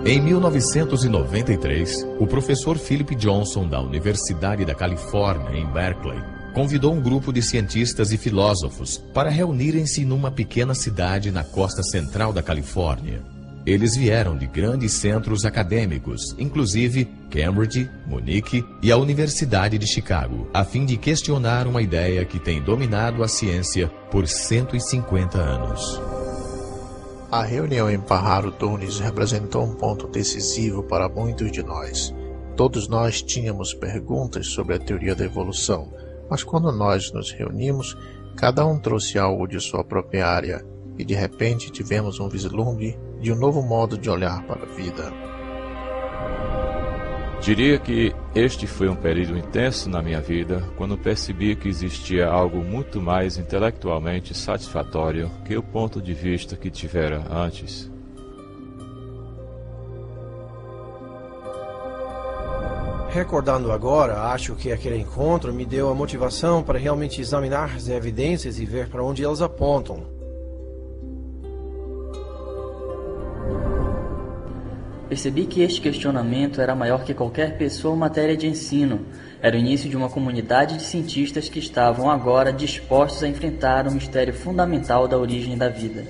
Em 1993, o professor Philip Johnson, da Universidade da Califórnia, em Berkeley, convidou um grupo de cientistas e filósofos para reunirem-se numa pequena cidade na costa central da Califórnia. Eles vieram de grandes centros acadêmicos, inclusive Cambridge, Munique e a Universidade de Chicago, a fim de questionar uma ideia que tem dominado a ciência por 150 anos. A reunião em Pajaro Dunes representou um ponto decisivo para muitos de nós. Todos nós tínhamos perguntas sobre a teoria da evolução, mas quando nós nos reunimos, cada um trouxe algo de sua própria área, e de repente tivemos um vislumbre de um novo modo de olhar para a vida. Diria que este foi um período intenso na minha vida, quando percebi que existia algo muito mais intelectualmente satisfatório que o ponto de vista que tivera antes. Recordando agora, acho que aquele encontro me deu a motivação para realmente examinar as evidências e ver para onde elas apontam. Percebi que este questionamento era maior que qualquer pessoa ou matéria de ensino. Era o início de uma comunidade de cientistas que estavam agora dispostos a enfrentar o mistério fundamental da origem da vida.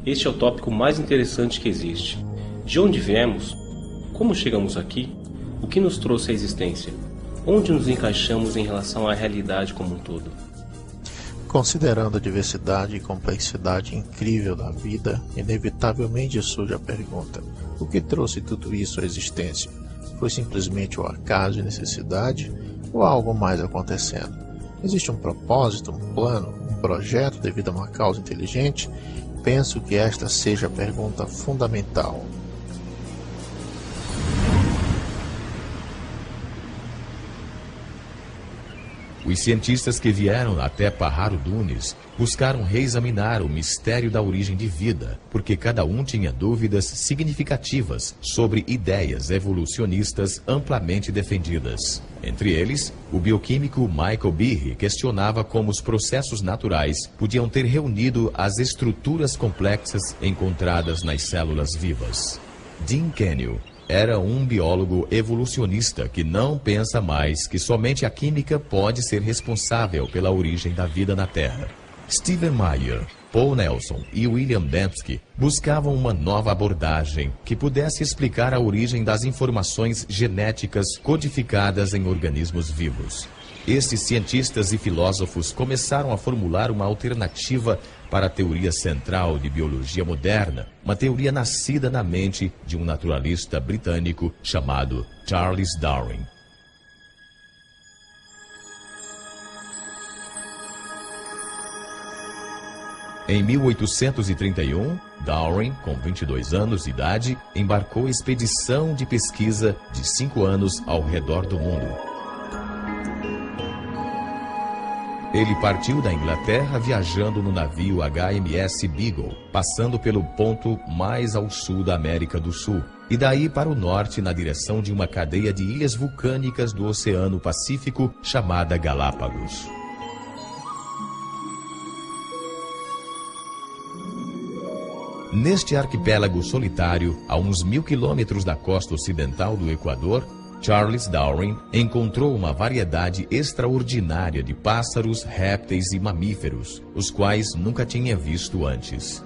Este é o tópico mais interessante que existe. De onde viemos? Como chegamos aqui? O que nos trouxe à existência? Onde nos encaixamos em relação à realidade como um todo? Considerando a diversidade e complexidade incrível da vida, inevitavelmente surge a pergunta: o que trouxe tudo isso à existência? Foi simplesmente o acaso e necessidade, ou há algo mais acontecendo? Existe um propósito, um plano, um projeto devido a uma causa inteligente? Penso que esta seja a pergunta fundamental. Os cientistas que vieram até Pajaro Dunes buscaram reexaminar o mistério da origem de vida, porque cada um tinha dúvidas significativas sobre ideias evolucionistas amplamente defendidas. Entre eles, o bioquímico Michael Behe questionava como os processos naturais podiam ter reunido as estruturas complexas encontradas nas células vivas. Dean Kenyon era um biólogo evolucionista que não pensa mais que somente a química pode ser responsável pela origem da vida na Terra. Stephen Meyer, Paul Nelson e William Dembski buscavam uma nova abordagem que pudesse explicar a origem das informações genéticas codificadas em organismos vivos. Estes cientistas e filósofos começaram a formular uma alternativa para a teoria central de biologia moderna, uma teoria nascida na mente de um naturalista britânico chamado Charles Darwin. Em 1831, Darwin, com 22 anos de idade, embarcou expedição de pesquisa de 5 anos ao redor do mundo. Ele partiu da Inglaterra viajando no navio HMS Beagle, passando pelo ponto mais ao sul da América do Sul, e daí para o norte na direção de uma cadeia de ilhas vulcânicas do Oceano Pacífico chamada Galápagos. Neste arquipélago solitário, a uns 1000 quilômetros da costa ocidental do Equador, Charles Darwin encontrou uma variedade extraordinária de pássaros, répteis e mamíferos, os quais nunca tinha visto antes.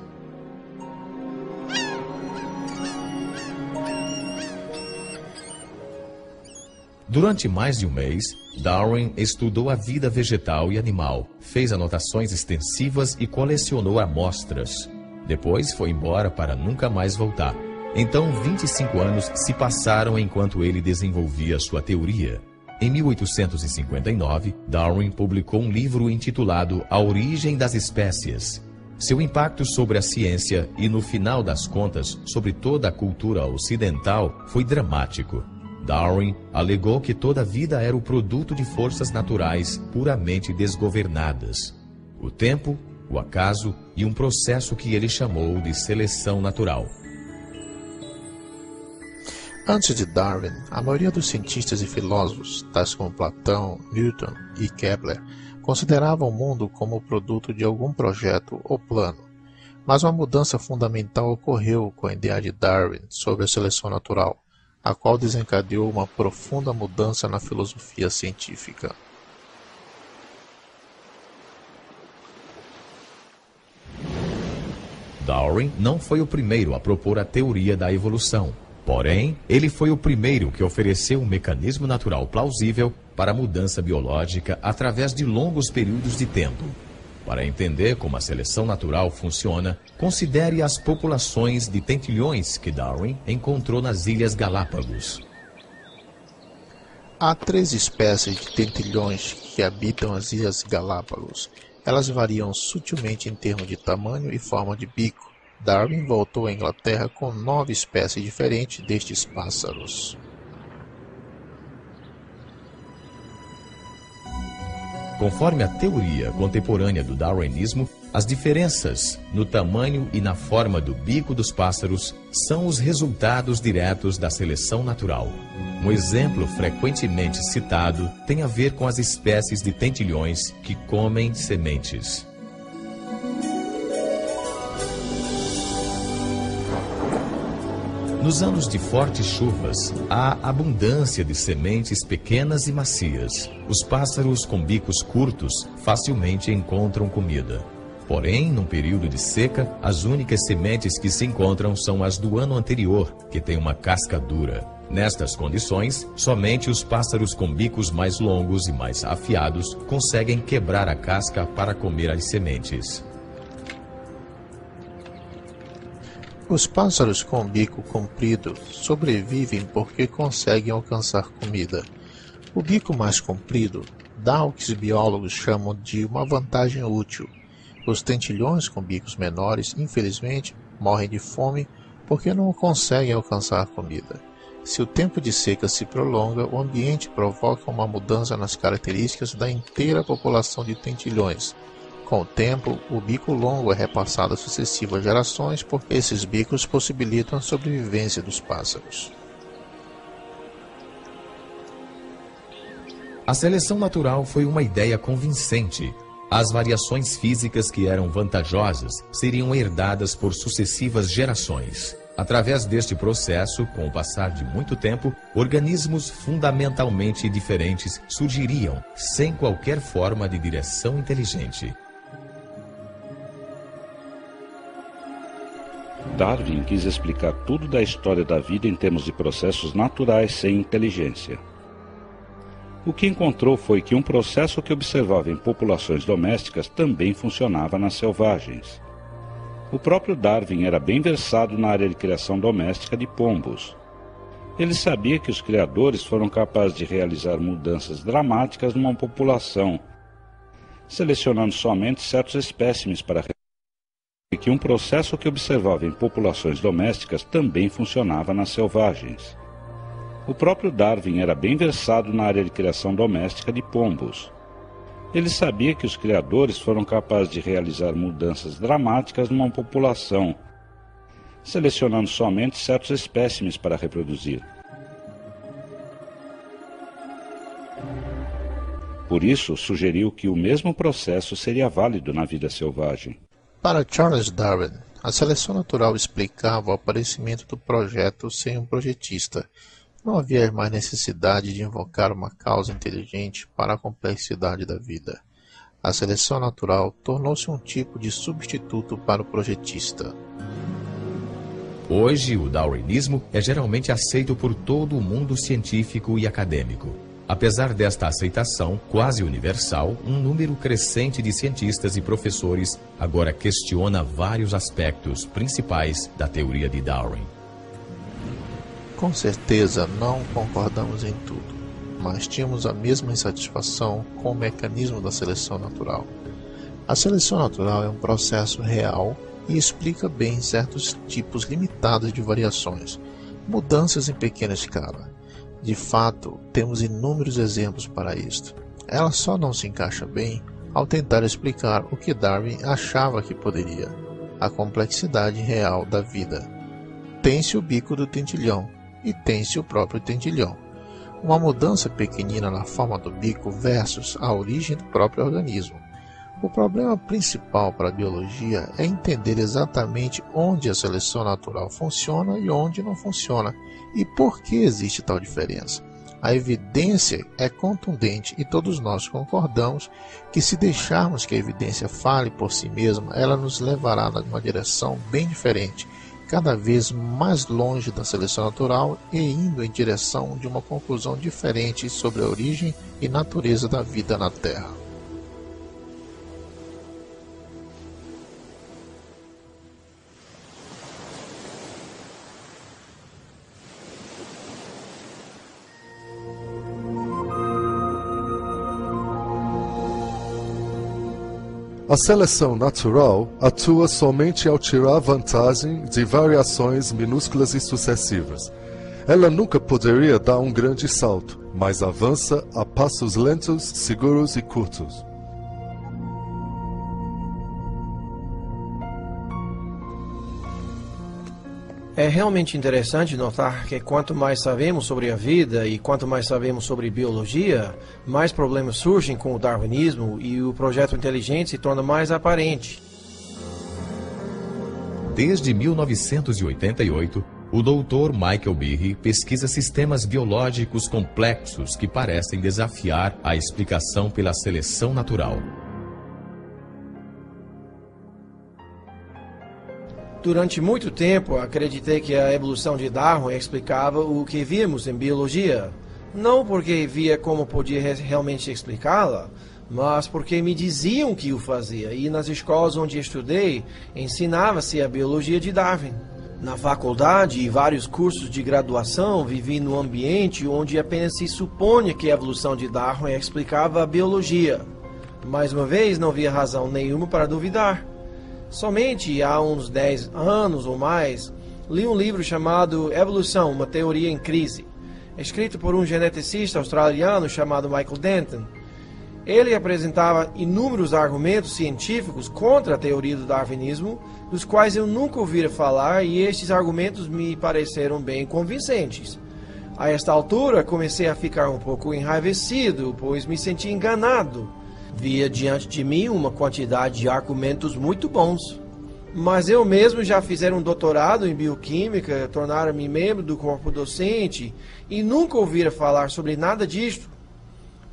Durante mais de um mês, Darwin estudou a vida vegetal e animal, fez anotações extensivas e colecionou amostras. Depois foi embora para nunca mais voltar. Então, 25 anos se passaram enquanto ele desenvolvia sua teoria. Em 1859, Darwin publicou um livro intitulado A Origem das Espécies. Seu impacto sobre a ciência e, no final das contas, sobre toda a cultura ocidental foi dramático. Darwin alegou que toda a vida era o produto de forças naturais puramente desgovernadas. O tempo, o acaso e um processo que ele chamou de seleção natural. Antes de Darwin, a maioria dos cientistas e filósofos, tais como Platão, Newton e Kepler, consideravam o mundo como produto de algum projeto ou plano. Mas uma mudança fundamental ocorreu com a ideia de Darwin sobre a seleção natural, a qual desencadeou uma profunda mudança na filosofia científica. Darwin não foi o primeiro a propor a teoria da evolução. Porém, ele foi o primeiro que ofereceu um mecanismo natural plausível para a mudança biológica através de longos períodos de tempo. Para entender como a seleção natural funciona, considere as populações de tentilhões que Darwin encontrou nas Ilhas Galápagos. Há 3 espécies de tentilhões que habitam as Ilhas Galápagos. Elas variam sutilmente em termos de tamanho e forma de bico. Darwin voltou à Inglaterra com 9 espécies diferentes destes pássaros. Conforme a teoria contemporânea do darwinismo, as diferenças no tamanho e na forma do bico dos pássaros são os resultados diretos da seleção natural. Um exemplo frequentemente citado tem a ver com as espécies de tentilhões que comem sementes. Nos anos de fortes chuvas, há abundância de sementes pequenas e macias. Os pássaros com bicos curtos facilmente encontram comida. Porém, num período de seca, as únicas sementes que se encontram são as do ano anterior, que têm uma casca dura. Nestas condições, somente os pássaros com bicos mais longos e mais afiados conseguem quebrar a casca para comer as sementes. Os pássaros com bico comprido sobrevivem porque conseguem alcançar comida. O bico mais comprido dá o que os biólogos chamam de uma vantagem útil. Os tentilhões com bicos menores, infelizmente, morrem de fome porque não conseguem alcançar comida. Se o tempo de seca se prolonga, o ambiente provoca uma mudança nas características da inteira população de tentilhões. Com o tempo, o bico longo é repassado a sucessivas gerações porque esses bicos possibilitam a sobrevivência dos pássaros. A seleção natural foi uma ideia convincente. As variações físicas que eram vantajosas seriam herdadas por sucessivas gerações. Através deste processo, com o passar de muito tempo, organismos fundamentalmente diferentes surgiriam, sem qualquer forma de direção inteligente. Darwin quis explicar tudo da história da vida em termos de processos naturais sem inteligência. O que encontrou foi que um processo que observava em populações domésticas também funcionava nas selvagens. O próprio Darwin era bem versado na área de criação doméstica de pombos. Ele sabia que os criadores foram capazes de realizar mudanças dramáticas numa população, selecionando somente certos espécimes para e que um processo que observava em populações domésticas também funcionava nas selvagens. O próprio Darwin era bem versado na área de criação doméstica de pombos. Ele sabia que os criadores foram capazes de realizar mudanças dramáticas numa população, selecionando somente certos espécimes para reproduzir. Por isso, sugeriu que o mesmo processo seria válido na vida selvagem. Para Charles Darwin, a seleção natural explicava o aparecimento do projeto sem um projetista. Não havia mais necessidade de invocar uma causa inteligente para a complexidade da vida. A seleção natural tornou-se um tipo de substituto para o projetista. Hoje, o darwinismo é geralmente aceito por todo o mundo científico e acadêmico. Apesar desta aceitação quase universal, um número crescente de cientistas e professores agora questiona vários aspectos principais da teoria de Darwin. Com certeza não concordamos em tudo, mas tínhamos a mesma insatisfação com o mecanismo da seleção natural. A seleção natural é um processo real e explica bem certos tipos limitados de variações, mudanças em pequena escala. De fato, temos inúmeros exemplos para isto. Ela só não se encaixa bem ao tentar explicar o que Darwin achava que poderia, a complexidade real da vida. Tem-se o bico do tentilhão e tem-se o próprio tentilhão. Uma mudança pequenina na forma do bico versus a origem do próprio organismo. O problema principal para a biologia é entender exatamente onde a seleção natural funciona e onde não funciona, e por que existe tal diferença. A evidência é contundente e todos nós concordamos que se deixarmos que a evidência fale por si mesma, ela nos levará numa direção bem diferente, cada vez mais longe da seleção natural e indo em direção de uma conclusão diferente sobre a origem e natureza da vida na Terra. A seleção natural atua somente ao tirar vantagem de variações minúsculas e sucessivas. Ela nunca poderia dar um grande salto, mas avança a passos lentos, seguros e curtos. É realmente interessante notar que quanto mais sabemos sobre a vida e quanto mais sabemos sobre biologia, mais problemas surgem com o darwinismo e o projeto inteligente se torna mais aparente. Desde 1988, o Dr. Michael Behe pesquisa sistemas biológicos complexos que parecem desafiar a explicação pela seleção natural. Durante muito tempo, acreditei que a evolução de Darwin explicava o que víamos em biologia. Não porque via como podia realmente explicá-la, mas porque me diziam que o fazia, e nas escolas onde estudei, ensinava-se a biologia de Darwin. Na faculdade e vários cursos de graduação, vivi num ambiente onde apenas se supunha que a evolução de Darwin explicava a biologia. Mais uma vez, não via razão nenhuma para duvidar. Somente há uns 10 anos ou mais, li um livro chamado Evolução, uma teoria em crise, escrito por um geneticista australiano chamado Michael Denton. Ele apresentava inúmeros argumentos científicos contra a teoria do darwinismo, dos quais eu nunca ouvira falar, e estes argumentos me pareceram bem convincentes. A esta altura, comecei a ficar um pouco enraivecido, pois me senti enganado. Via diante de mim uma quantidade de argumentos muito bons. Mas eu mesmo já fizer um doutorado em bioquímica, tornar-me membro do corpo docente e nunca ouvira falar sobre nada disto.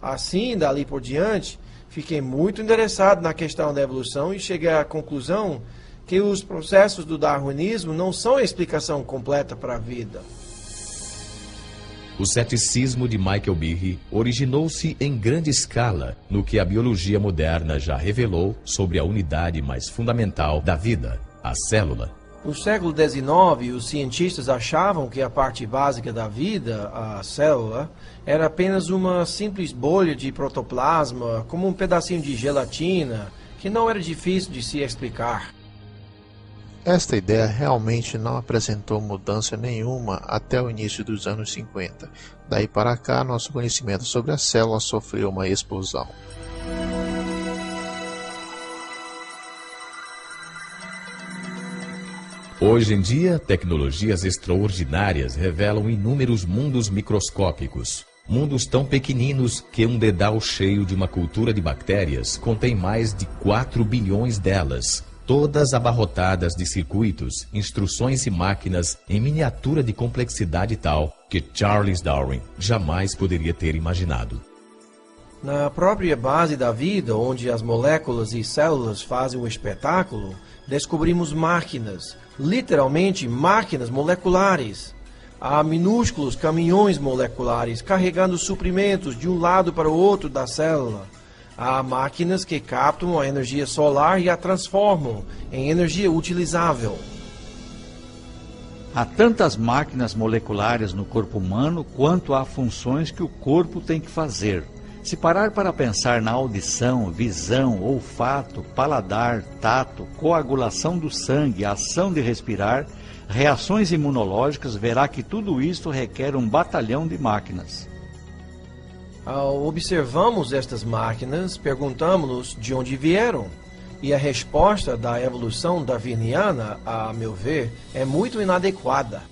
Assim, dali por diante, fiquei muito interessado na questão da evolução e cheguei à conclusão que os processos do darwinismo não são a explicação completa para a vida. O ceticismo de Michael Behe originou-se em grande escala no que a biologia moderna já revelou sobre a unidade mais fundamental da vida, a célula. No século XIX, os cientistas achavam que a parte básica da vida, a célula, era apenas uma simples bolha de protoplasma, como um pedacinho de gelatina, que não era difícil de se explicar. Esta ideia realmente não apresentou mudança nenhuma até o início dos anos 50. Daí para cá, nosso conhecimento sobre a célula sofreu uma explosão. Hoje em dia, tecnologias extraordinárias revelam inúmeros mundos microscópicos. Mundos tão pequeninos que um dedal cheio de uma cultura de bactérias contém mais de 4 bilhões delas. Todas abarrotadas de circuitos, instruções e máquinas em miniatura de complexidade tal que Charles Darwin jamais poderia ter imaginado. Na própria base da vida, onde as moléculas e células fazem um espetáculo, descobrimos máquinas, literalmente máquinas moleculares. Há minúsculos caminhões moleculares carregando suprimentos de um lado para o outro da célula. Há máquinas que captam a energia solar e a transformam em energia utilizável. Há tantas máquinas moleculares no corpo humano quanto há funções que o corpo tem que fazer. Se parar para pensar na audição, visão, olfato, paladar, tato, coagulação do sangue, ação de respirar, reações imunológicas, verá que tudo isso requer um batalhão de máquinas. Ao observarmos estas máquinas, perguntamos-nos de onde vieram. E a resposta da evolução darwiniana, a meu ver, é muito inadequada.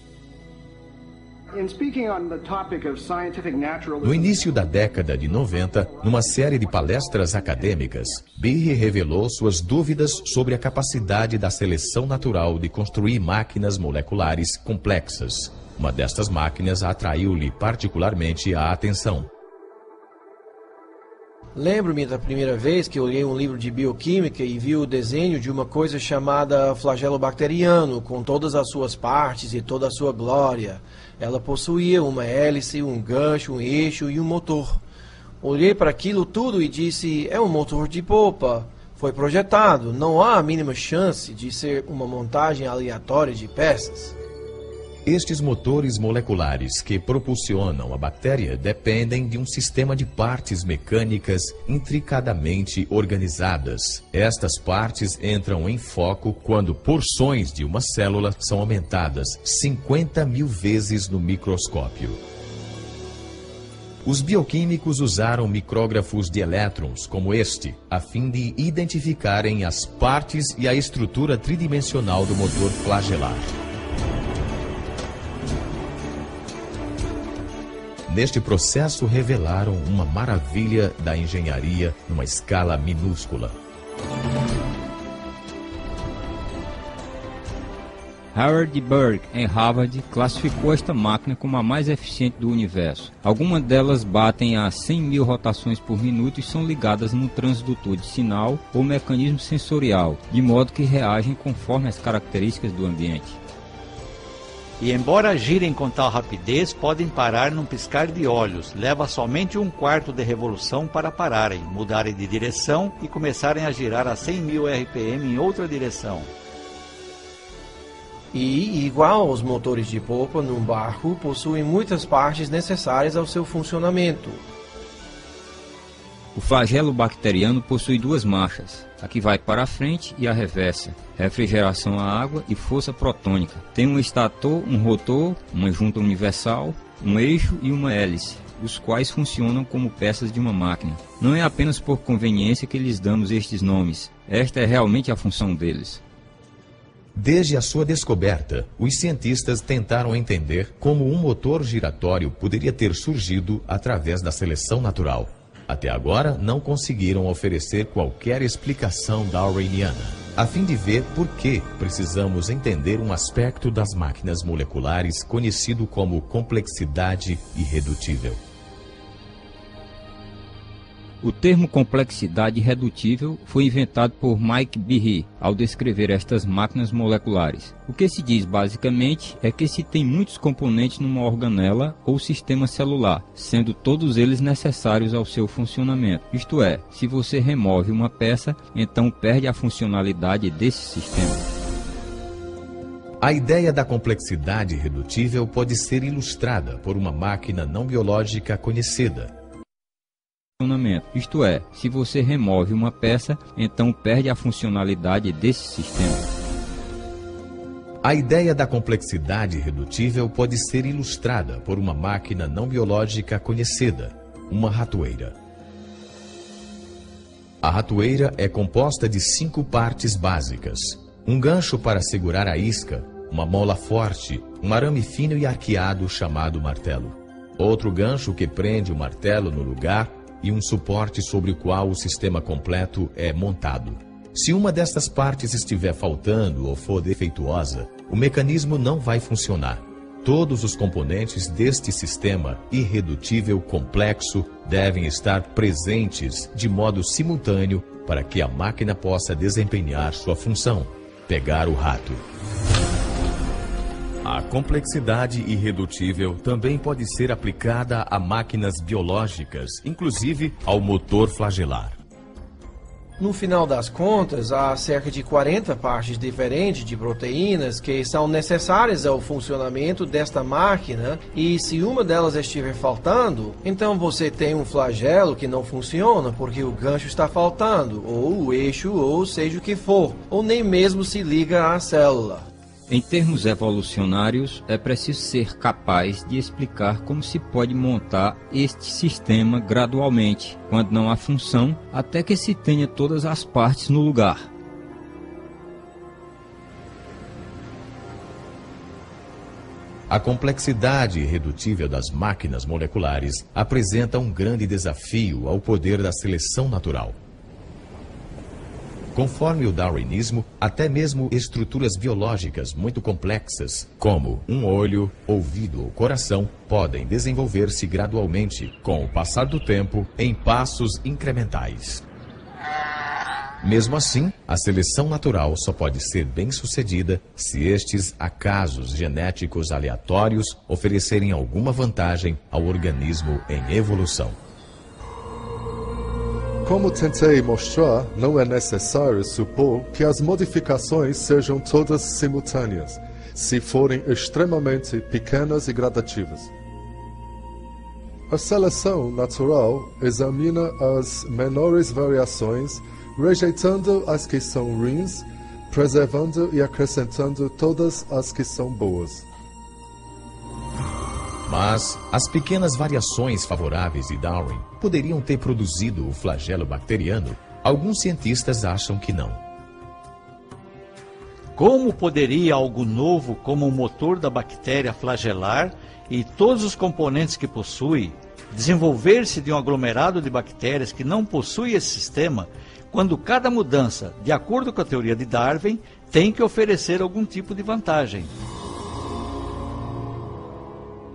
No início da década de 90, numa série de palestras acadêmicas, Behe revelou suas dúvidas sobre a capacidade da seleção natural de construir máquinas moleculares complexas. Uma destas máquinas atraiu-lhe particularmente a atenção. Lembro-me da primeira vez que olhei um livro de bioquímica e vi o desenho de uma coisa chamada flagelo bacteriano, com todas as suas partes e toda a sua glória. Ela possuía uma hélice, um gancho, um eixo e um motor. Olhei para aquilo tudo e disse, é um motor de polpa. Foi projetado, não há a mínima chance de ser uma montagem aleatória de peças. Estes motores moleculares que propulsionam a bactéria dependem de um sistema de partes mecânicas intricadamente organizadas. Estas partes entram em foco quando porções de uma célula são aumentadas 50.000 vezes no microscópio. Os bioquímicos usaram micrógrafos de elétrons como este, a fim de identificarem as partes e a estrutura tridimensional do motor flagelar. Neste processo, revelaram uma maravilha da engenharia numa escala minúscula. Howard Berg, em Harvard, classificou esta máquina como a mais eficiente do universo. Algumas delas batem a 100.000 rotações por minuto e são ligadas num transdutor de sinal ou mecanismo sensorial, de modo que reagem conforme as características do ambiente. E embora girem com tal rapidez, podem parar num piscar de olhos. Leva somente 1/4 de revolução para pararem, mudarem de direção e começarem a girar a 100.000 RPM em outra direção. E, igual aos motores de polpa num barco, possuem muitas partes necessárias ao seu funcionamento. O flagelo bacteriano possui duas marchas, a que vai para a frente e a reversa, refrigeração à água e força protônica. Tem um estator, um rotor, uma junta universal, um eixo e uma hélice, os quais funcionam como peças de uma máquina. Não é apenas por conveniência que lhes damos estes nomes, esta é realmente a função deles. Desde a sua descoberta, os cientistas tentaram entender como um motor giratório poderia ter surgido através da seleção natural. Até agora, não conseguiram oferecer qualquer explicação darwiniana. A fim de ver por que precisamos entender um aspecto das máquinas moleculares conhecido como complexidade irredutível. O termo complexidade irredutível foi inventado por Mike Behe ao descrever estas máquinas moleculares. O que se diz basicamente é que se tem muitos componentes numa organela ou sistema celular, sendo todos eles necessários ao seu funcionamento. Isto é, se você remove uma peça, então perde a funcionalidade desse sistema. A ideia da complexidade irredutível pode ser ilustrada por uma máquina não biológica conhecida. Isto é, se você remove uma peça, então perde a funcionalidade desse sistema. A ideia da complexidade irredutível pode ser ilustrada por uma máquina não biológica conhecida, uma ratoeira. A ratoeira é composta de 5 partes básicas: um gancho para segurar a isca, uma mola forte, um arame fino e arqueado chamado martelo, outro gancho que prende o martelo no lugar e um suporte sobre o qual o sistema completo é montado. Se uma destas partes estiver faltando ou for defeituosa, o mecanismo não vai funcionar. Todos os componentes deste sistema irredutível complexo devem estar presentes de modo simultâneo para que a máquina possa desempenhar sua função: pegar o rato. A complexidade irredutível também pode ser aplicada a máquinas biológicas, inclusive ao motor flagelar. No final das contas, há cerca de 40 partes diferentes de proteínas que são necessárias ao funcionamento desta máquina, e se uma delas estiver faltando, então você tem um flagelo que não funciona porque o gancho está faltando, ou o eixo, ou seja o que for, ou nem mesmo se liga à célula. Em termos evolucionários, é preciso ser capaz de explicar como se pode montar este sistema gradualmente, quando não há função, até que se tenha todas as partes no lugar. A complexidade irredutível das máquinas moleculares apresenta um grande desafio ao poder da seleção natural. Conforme o darwinismo, até mesmo estruturas biológicas muito complexas, como um olho, ouvido ou coração, podem desenvolver-se gradualmente, com o passar do tempo, em passos incrementais. Mesmo assim, a seleção natural só pode ser bem-sucedida se estes acasos genéticos aleatórios oferecerem alguma vantagem ao organismo em evolução. Como tentei mostrar, não é necessário supor que as modificações sejam todas simultâneas, se forem extremamente pequenas e gradativas. A seleção natural examina as menores variações, rejeitando as que são ruins, preservando e acrescentando todas as que são boas. Mas as pequenas variações favoráveis de Darwin poderiam ter produzido o flagelo bacteriano? Alguns cientistas acham que não. Como poderia algo novo como o motor da bactéria flagelar e todos os componentes que possui desenvolver-se de um aglomerado de bactérias que não possui esse sistema, quando cada mudança, de acordo com a teoria de Darwin, tem que oferecer algum tipo de vantagem?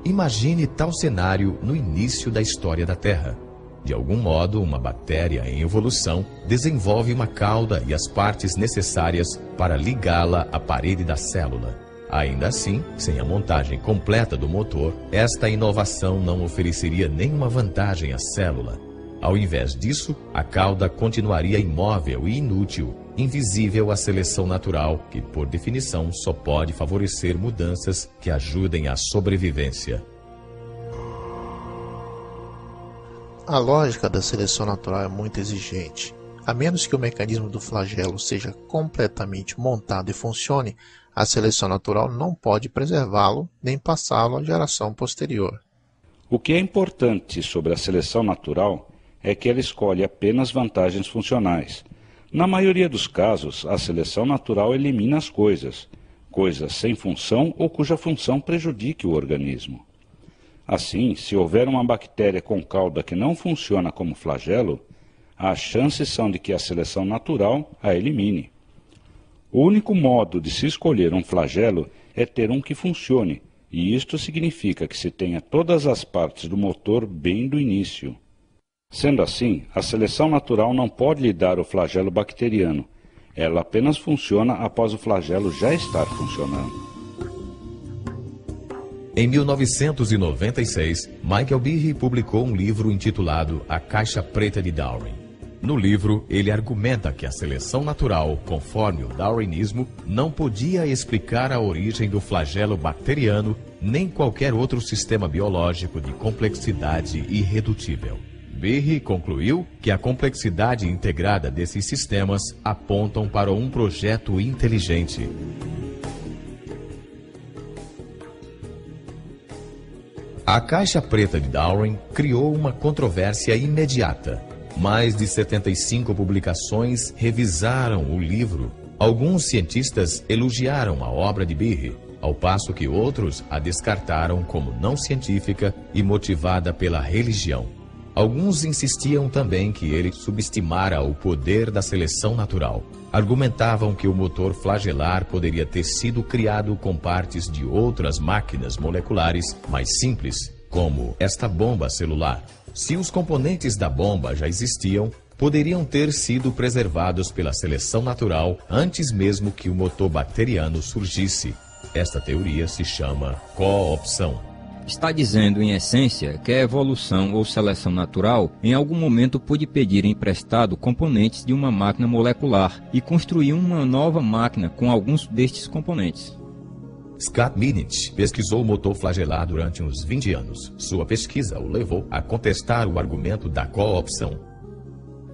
Imagine tal cenário no início da história da Terra. De algum modo, uma bactéria em evolução desenvolve uma cauda e as partes necessárias para ligá-la à parede da célula. Ainda assim, sem a montagem completa do motor, esta inovação não ofereceria nenhuma vantagem à célula. Ao invés disso, a cauda continuaria imóvel e inútil, invisível à seleção natural, que, por definição, só pode favorecer mudanças que ajudem à sobrevivência. A lógica da seleção natural é muito exigente. A menos que o mecanismo do flagelo seja completamente montado e funcione, a seleção natural não pode preservá-lo nem passá-lo à geração posterior. O que é importante sobre a seleção natural é que ela escolhe apenas vantagens funcionais. Na maioria dos casos, a seleção natural elimina as coisas sem função ou cuja função prejudique o organismo. Assim, se houver uma bactéria com cauda que não funciona como flagelo, as chances são de que a seleção natural a elimine. O único modo de se escolher um flagelo é ter um que funcione, e isto significa que se tenha todas as partes do motor bem do início. Sendo assim, a seleção natural não pode lhe dar o flagelo bacteriano. Ela apenas funciona após o flagelo já estar funcionando. Em 1996, Michael Behe publicou um livro intitulado A Caixa Preta de Darwin. No livro, ele argumenta que a seleção natural, conforme o darwinismo, não podia explicar a origem do flagelo bacteriano nem qualquer outro sistema biológico de complexidade irredutível. Behe concluiu que a complexidade integrada desses sistemas apontam para um projeto inteligente. A Caixa Preta de Darwin criou uma controvérsia imediata. Mais de 75 publicações revisaram o livro. Alguns cientistas elogiaram a obra de Behe, ao passo que outros a descartaram como não científica e motivada pela religião. Alguns insistiam também que ele subestimara o poder da seleção natural. Argumentavam que o motor flagelar poderia ter sido criado com partes de outras máquinas moleculares mais simples, como esta bomba celular. Se os componentes da bomba já existiam, poderiam ter sido preservados pela seleção natural antes mesmo que o motor bacteriano surgisse. Esta teoria se chama coopção. Está dizendo, em essência, que a evolução ou seleção natural em algum momento pôde pedir emprestado componentes de uma máquina molecular e construir uma nova máquina com alguns destes componentes. Scott Minich pesquisou o motor flagelar durante uns 20 anos. Sua pesquisa o levou a contestar o argumento da coopção.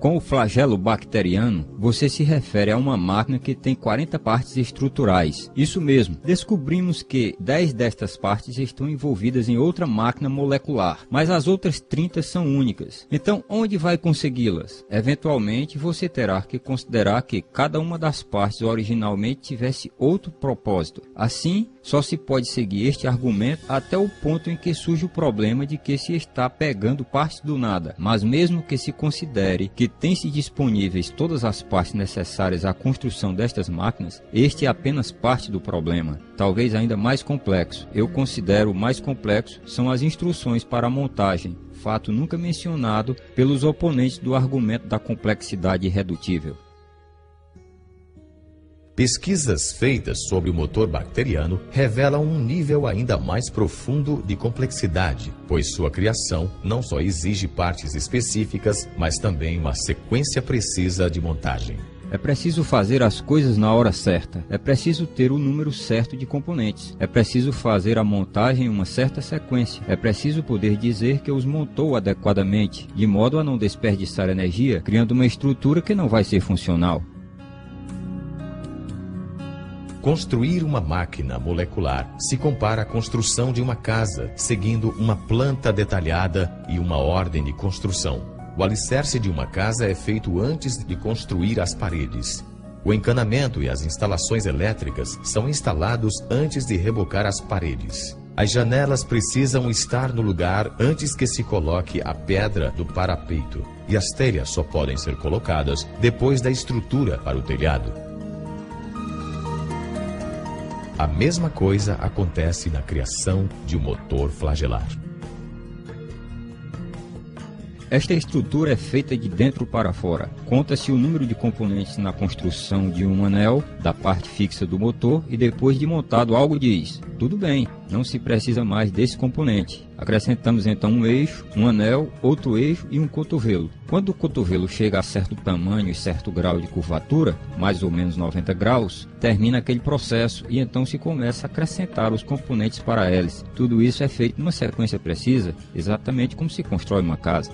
Com o flagelo bacteriano, você se refere a uma máquina que tem 40 partes estruturais. Isso mesmo, descobrimos que 10 destas partes estão envolvidas em outra máquina molecular, mas as outras 30 são únicas. Então, onde vai consegui-las? Eventualmente, você terá que considerar que cada uma das partes originalmente tivesse outro propósito. Assim, só se pode seguir este argumento até o ponto em que surge o problema de que se está pegando partes do nada. Mas mesmo que se considere que tem-se disponíveis todas as partes necessárias à construção destas máquinas, este é apenas parte do problema, talvez ainda mais complexo. Eu considero o mais complexo são as instruções para a montagem, fato nunca mencionado pelos oponentes do argumento da complexidade irredutível. Pesquisas feitas sobre o motor bacteriano revelam um nível ainda mais profundo de complexidade, pois sua criação não só exige partes específicas, mas também uma sequência precisa de montagem. É preciso fazer as coisas na hora certa. É preciso ter o número certo de componentes. É preciso fazer a montagem em uma certa sequência. É preciso poder dizer que os montou adequadamente, de modo a não desperdiçar energia, criando uma estrutura que não vai ser funcional. Construir uma máquina molecular se compara à construção de uma casa, seguindo uma planta detalhada e uma ordem de construção. O alicerce de uma casa é feito antes de construir as paredes. O encanamento e as instalações elétricas são instalados antes de rebocar as paredes. As janelas precisam estar no lugar antes que se coloque a pedra do parapeito, e as telhas só podem ser colocadas depois da estrutura para o telhado. A mesma coisa acontece na criação de um motor flagelar. Esta estrutura é feita de dentro para fora. Conta-se o número de componentes na construção de um anel, da parte fixa do motor, e depois de montado algo diz: tudo bem, não se precisa mais desse componente. Acrescentamos então um eixo, um anel, outro eixo e um cotovelo. Quando o cotovelo chega a certo tamanho e certo grau de curvatura, mais ou menos 90 graus, termina aquele processo e então se começa a acrescentar os componentes para a hélice. Tudo isso é feito numa sequência precisa, exatamente como se constrói uma casa.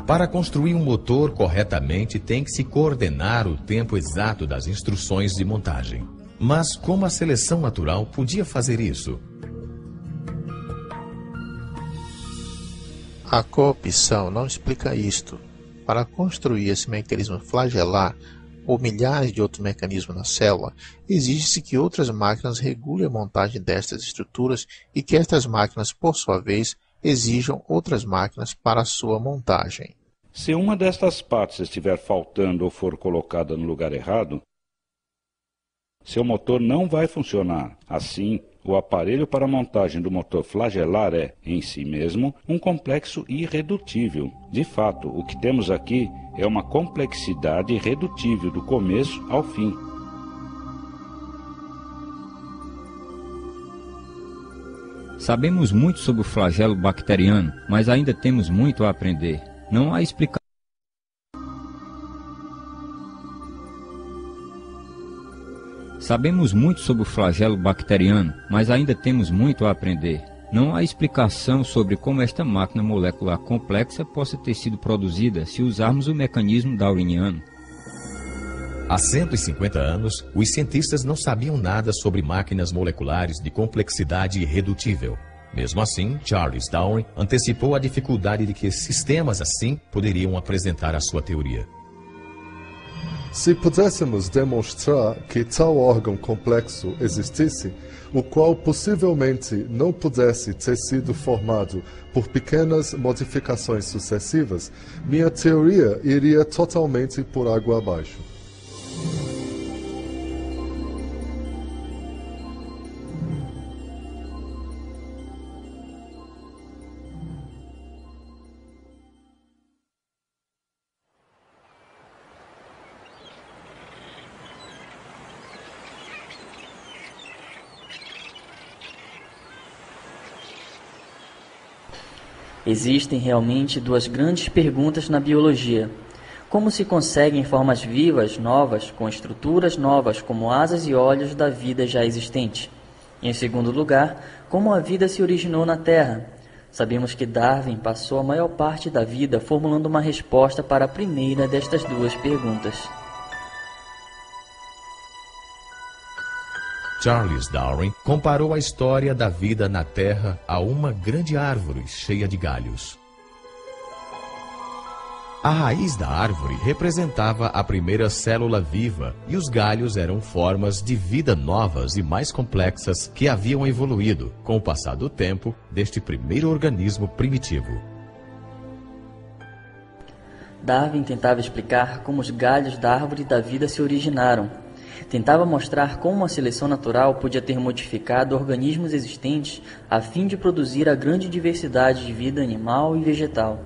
Para construir um motor corretamente, tem que se coordenar o tempo exato das instruções de montagem. Mas como a seleção natural podia fazer isso? A coopção não explica isto. Para construir esse mecanismo flagelar, ou milhares de outros mecanismos na célula, exige-se que outras máquinas regulem a montagem destas estruturas e que estas máquinas, por sua vez, exijam outras máquinas para a sua montagem. Se uma destas partes estiver faltando ou for colocada no lugar errado, seu motor não vai funcionar. Assim, o aparelho para a montagem do motor flagelar é, em si mesmo, um complexo irredutível. De fato, o que temos aqui é uma complexidade irredutível do começo ao fim. Sabemos muito sobre o flagelo bacteriano, mas ainda temos muito a aprender. Não há explicação. Sabemos muito sobre o flagelo bacteriano, mas ainda temos muito a aprender. Não há explicação sobre como esta máquina molecular complexa possa ter sido produzida se usarmos o mecanismo darwiniano. Há 150 anos, os cientistas não sabiam nada sobre máquinas moleculares de complexidade irredutível. Mesmo assim, Charles Darwin antecipou a dificuldade de que sistemas assim poderiam apresentar a sua teoria. Se pudéssemos demonstrar que tal órgão complexo existisse, o qual possivelmente não pudesse ter sido formado por pequenas modificações sucessivas, minha teoria iria totalmente por água abaixo. Existem realmente duas grandes perguntas na biologia. Como se conseguem formas vivas novas, com estruturas novas como asas e olhos da vida já existente? E, em segundo lugar, como a vida se originou na Terra? Sabemos que Darwin passou a maior parte da vida formulando uma resposta para a primeira destas duas perguntas. Charles Darwin comparou a história da vida na Terra a uma grande árvore cheia de galhos. A raiz da árvore representava a primeira célula viva e os galhos eram formas de vida novas e mais complexas que haviam evoluído com o passar do tempo deste primeiro organismo primitivo. Darwin tentava explicar como os galhos da árvore da vida se originaram. Tentava mostrar como a seleção natural podia ter modificado organismos existentes a fim de produzir a grande diversidade de vida animal e vegetal.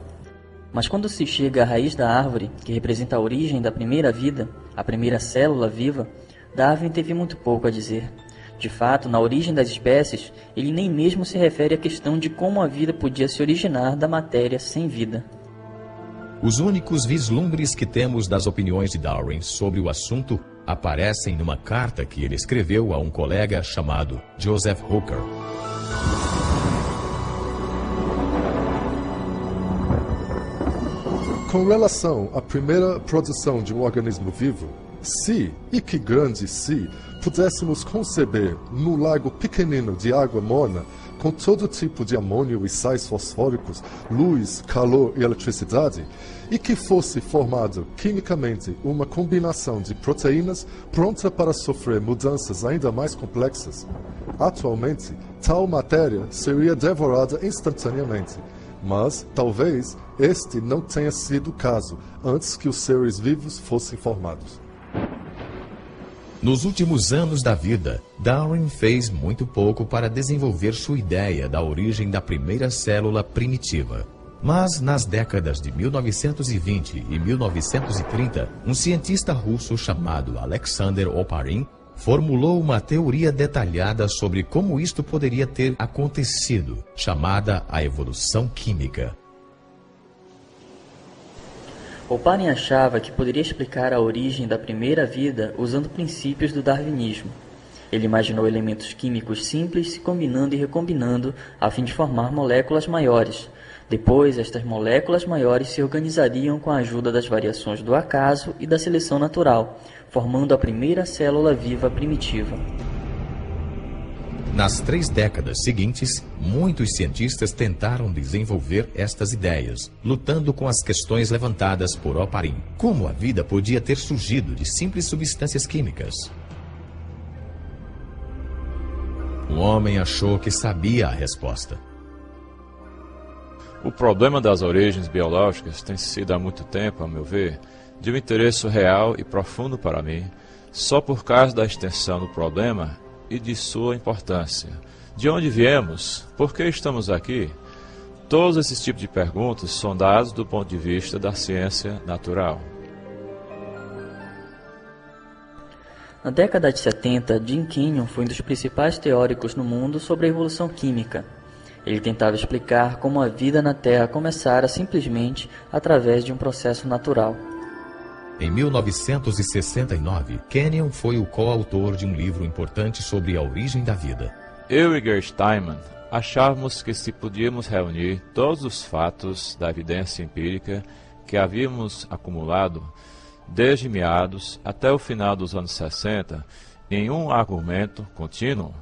Mas quando se chega à raiz da árvore, que representa a origem da primeira vida, a primeira célula viva, Darwin teve muito pouco a dizer. De fato, na origem das espécies, ele nem mesmo se refere à questão de como a vida podia se originar da matéria sem vida. Os únicos vislumbres que temos das opiniões de Darwin sobre o assunto aparecem numa carta que ele escreveu a um colega chamado Joseph Hooker. Com relação à primeira produção de um organismo vivo, se, e que grande se, pudéssemos conceber num lago pequenino de água morna, com todo tipo de amônio e sais fosfóricos, luz, calor e eletricidade, e que fosse formado quimicamente uma combinação de proteínas pronta para sofrer mudanças ainda mais complexas, atualmente tal matéria seria devorada instantaneamente. Mas, talvez, este não tenha sido o caso antes que os seres vivos fossem formados. Nos últimos anos da vida, Darwin fez muito pouco para desenvolver sua ideia da origem da primeira célula primitiva. Mas, nas décadas de 1920 e 1930, um cientista russo chamado Alexander Oparin formulou uma teoria detalhada sobre como isto poderia ter acontecido, chamada a evolução química. Oparin achava que poderia explicar a origem da primeira vida usando princípios do darwinismo. Ele imaginou elementos químicos simples se combinando e recombinando a fim de formar moléculas maiores. Depois, estas moléculas maiores se organizariam com a ajuda das variações do acaso e da seleção natural, formando a primeira célula viva primitiva. Nas 3 décadas seguintes, muitos cientistas tentaram desenvolver estas ideias, lutando com as questões levantadas por Oparin. Como a vida podia ter surgido de simples substâncias químicas? O homem achou que sabia a resposta. O problema das origens biológicas tem sido há muito tempo, a meu ver, de um interesse real e profundo para mim, só por causa da extensão do problema e de sua importância. De onde viemos? Por que estamos aqui? Todos esses tipos de perguntas são dados do ponto de vista da ciência natural. Na década de 70, Jim Kenyon foi um dos principais teóricos no mundo sobre a evolução química. Ele tentava explicar como a vida na Terra começara simplesmente através de um processo natural. Em 1969, Kenyon foi o coautor de um livro importante sobre a origem da vida. Eu e Gerd Steinman achávamos que se podíamos reunir todos os fatos da evidência empírica que havíamos acumulado desde meados até o final dos anos 60 em um argumento contínuo,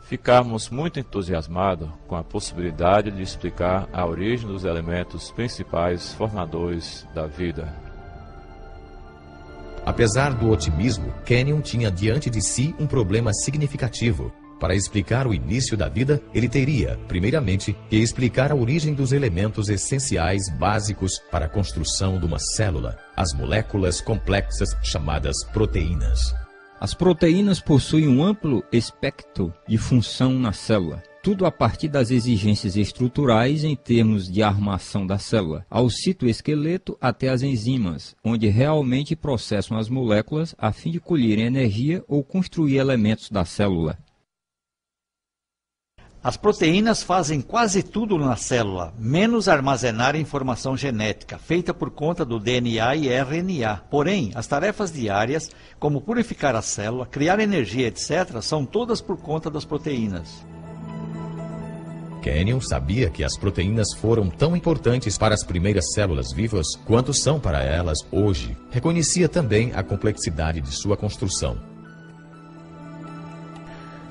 ficamos muito entusiasmados com a possibilidade de explicar a origem dos elementos principais formadores da vida. Apesar do otimismo, Kenyon tinha diante de si um problema significativo. Para explicar o início da vida, ele teria, primeiramente, que explicar a origem dos elementos essenciais básicos para a construção de uma célula, as moléculas complexas chamadas proteínas. As proteínas possuem um amplo espectro de função na célula, tudo a partir das exigências estruturais em termos de armação da célula, ao citoesqueleto até as enzimas, onde realmente processam as moléculas a fim de colherem energia ou construir elementos da célula. As proteínas fazem quase tudo na célula, menos armazenar informação genética, feita por conta do DNA e RNA. Porém, as tarefas diárias, como purificar a célula, criar energia, etc., são todas por conta das proteínas. Kenyon sabia que as proteínas foram tão importantes para as primeiras células vivas quanto são para elas hoje. Reconhecia também a complexidade de sua construção.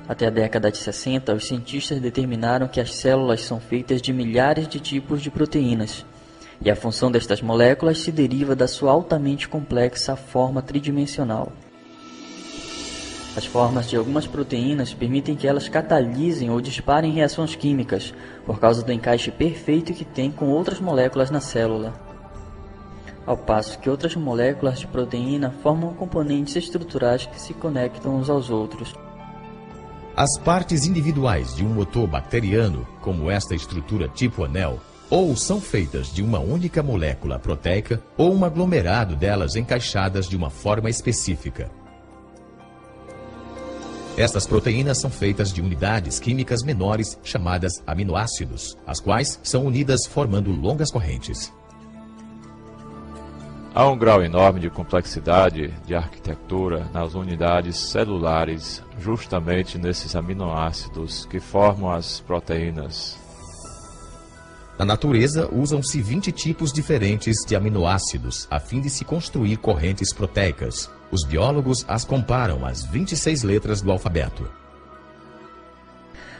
Até a década de 60, os cientistas determinaram que as células são feitas de milhares de tipos de proteínas, e a função destas moléculas se deriva da sua altamente complexa forma tridimensional. As formas de algumas proteínas permitem que elas catalisem ou disparem reações químicas, por causa do encaixe perfeito que tem com outras moléculas na célula. Ao passo que outras moléculas de proteína formam componentes estruturais que se conectam uns aos outros. As partes individuais de um motor bacteriano, como esta estrutura tipo anel, ou são feitas de uma única molécula proteica ou um aglomerado delas encaixadas de uma forma específica. Estas proteínas são feitas de unidades químicas menores chamadas aminoácidos, as quais são unidas formando longas correntes. Há um grau enorme de complexidade de arquitetura nas unidades celulares, justamente nesses aminoácidos que formam as proteínas. Na natureza, usam-se 20 tipos diferentes de aminoácidos a fim de se construir correntes proteicas. Os biólogos as comparam às 26 letras do alfabeto.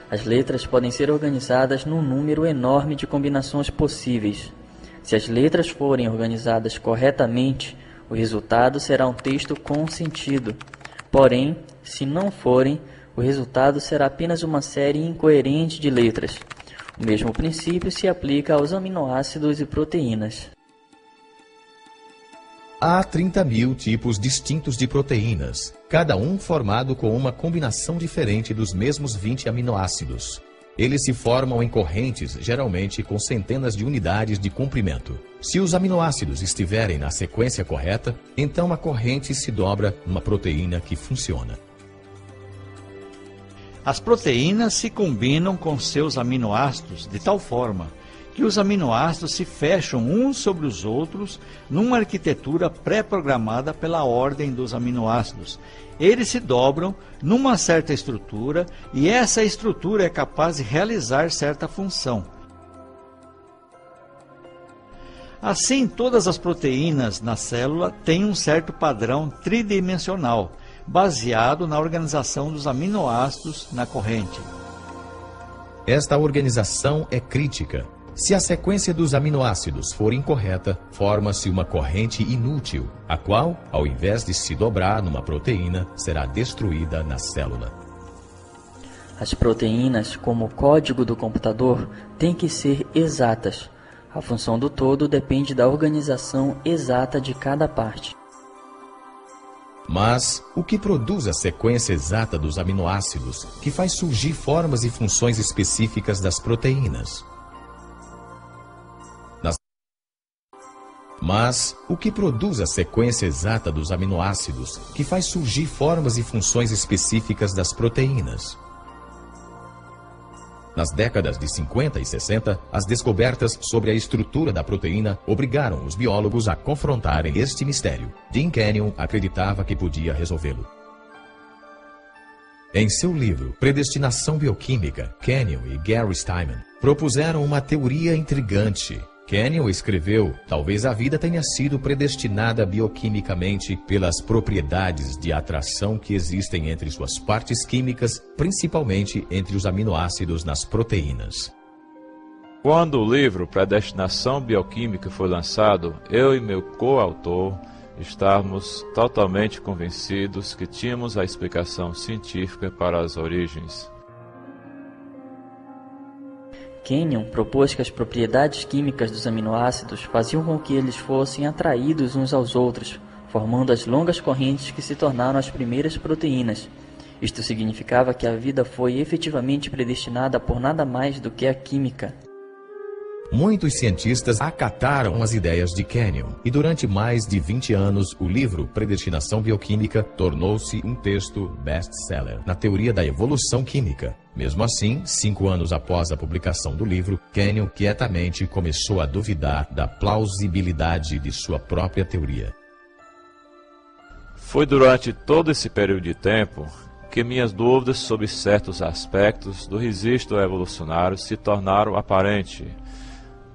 As letras podem ser organizadas num número enorme de combinações possíveis. Se as letras forem organizadas corretamente, o resultado será um texto com sentido. Porém, se não forem, o resultado será apenas uma série incoerente de letras. O mesmo princípio se aplica aos aminoácidos e proteínas. Há 30.000 tipos distintos de proteínas, cada um formado com uma combinação diferente dos mesmos 20 aminoácidos. Eles se formam em correntes, geralmente com centenas de unidades de comprimento. Se os aminoácidos estiverem na sequência correta, então a corrente se dobra numa proteína que funciona. As proteínas se combinam com seus aminoácidos de tal forma que os aminoácidos se fecham uns sobre os outros numa arquitetura pré-programada pela ordem dos aminoácidos. Eles se dobram numa certa estrutura e essa estrutura é capaz de realizar certa função. Assim, todas as proteínas na célula têm um certo padrão tridimensional, baseado na organização dos aminoácidos na corrente. Esta organização é crítica. Se a sequência dos aminoácidos for incorreta, forma-se uma corrente inútil, a qual, ao invés de se dobrar numa proteína, será destruída na célula. As proteínas, como o código do computador, têm que ser exatas. A função do todo depende da organização exata de cada parte. Mas o que produz a sequência exata dos aminoácidos, que faz surgir formas e funções específicas das proteínas? Mas o que produz a sequência exata dos aminoácidos, que faz surgir formas e funções específicas das proteínas? Nas décadas de 50 e 60, as descobertas sobre a estrutura da proteína obrigaram os biólogos a confrontarem este mistério. Dean Kenyon acreditava que podia resolvê-lo. Em seu livro Predestinação Bioquímica, Kenyon e Gary Steinman propuseram uma teoria intrigante. Kenyon escreveu: talvez a vida tenha sido predestinada bioquimicamente pelas propriedades de atração que existem entre suas partes químicas, principalmente entre os aminoácidos nas proteínas. Quando o livro Predestinação Bioquímica foi lançado, eu e meu coautor estávamos totalmente convencidos que tínhamos a explicação científica para as origens. Kenyon propôs que as propriedades químicas dos aminoácidos faziam com que eles fossem atraídos uns aos outros, formando as longas correntes que se tornaram as primeiras proteínas. Isto significava que a vida foi efetivamente predestinada por nada mais do que a química. Muitos cientistas acataram as ideias de Kenyon, e durante mais de 20 anos, o livro Predestinação Bioquímica tornou-se um texto best-seller na teoria da evolução química. Mesmo assim, 5 anos após a publicação do livro, Kenyon quietamente começou a duvidar da plausibilidade de sua própria teoria. Foi durante todo esse período de tempo que minhas dúvidas sobre certos aspectos do registro evolucionário se tornaram aparentes,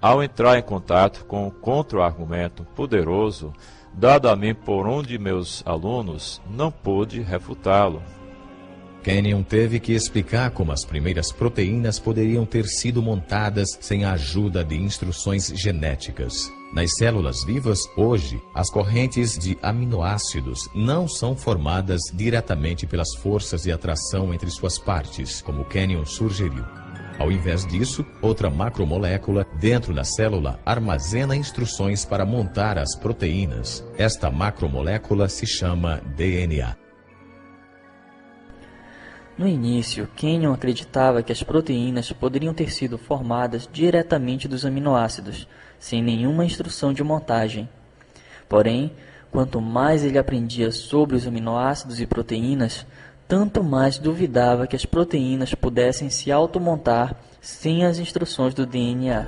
ao entrar em contato com um contra-argumento poderoso dado a mim por um de meus alunos, não pude refutá-lo. Kenyon teve que explicar como as primeiras proteínas poderiam ter sido montadas sem a ajuda de instruções genéticas. Nas células vivas, hoje, as correntes de aminoácidos não são formadas diretamente pelas forças de atração entre suas partes, como Kenyon sugeriu. Ao invés disso, outra macromolécula dentro da célula armazena instruções para montar as proteínas. Esta macromolécula se chama DNA. No início, Kenyon acreditava que as proteínas poderiam ter sido formadas diretamente dos aminoácidos, sem nenhuma instrução de montagem. Porém, quanto mais ele aprendia sobre os aminoácidos e proteínas, tanto mais duvidava que as proteínas pudessem se automontar sem as instruções do DNA.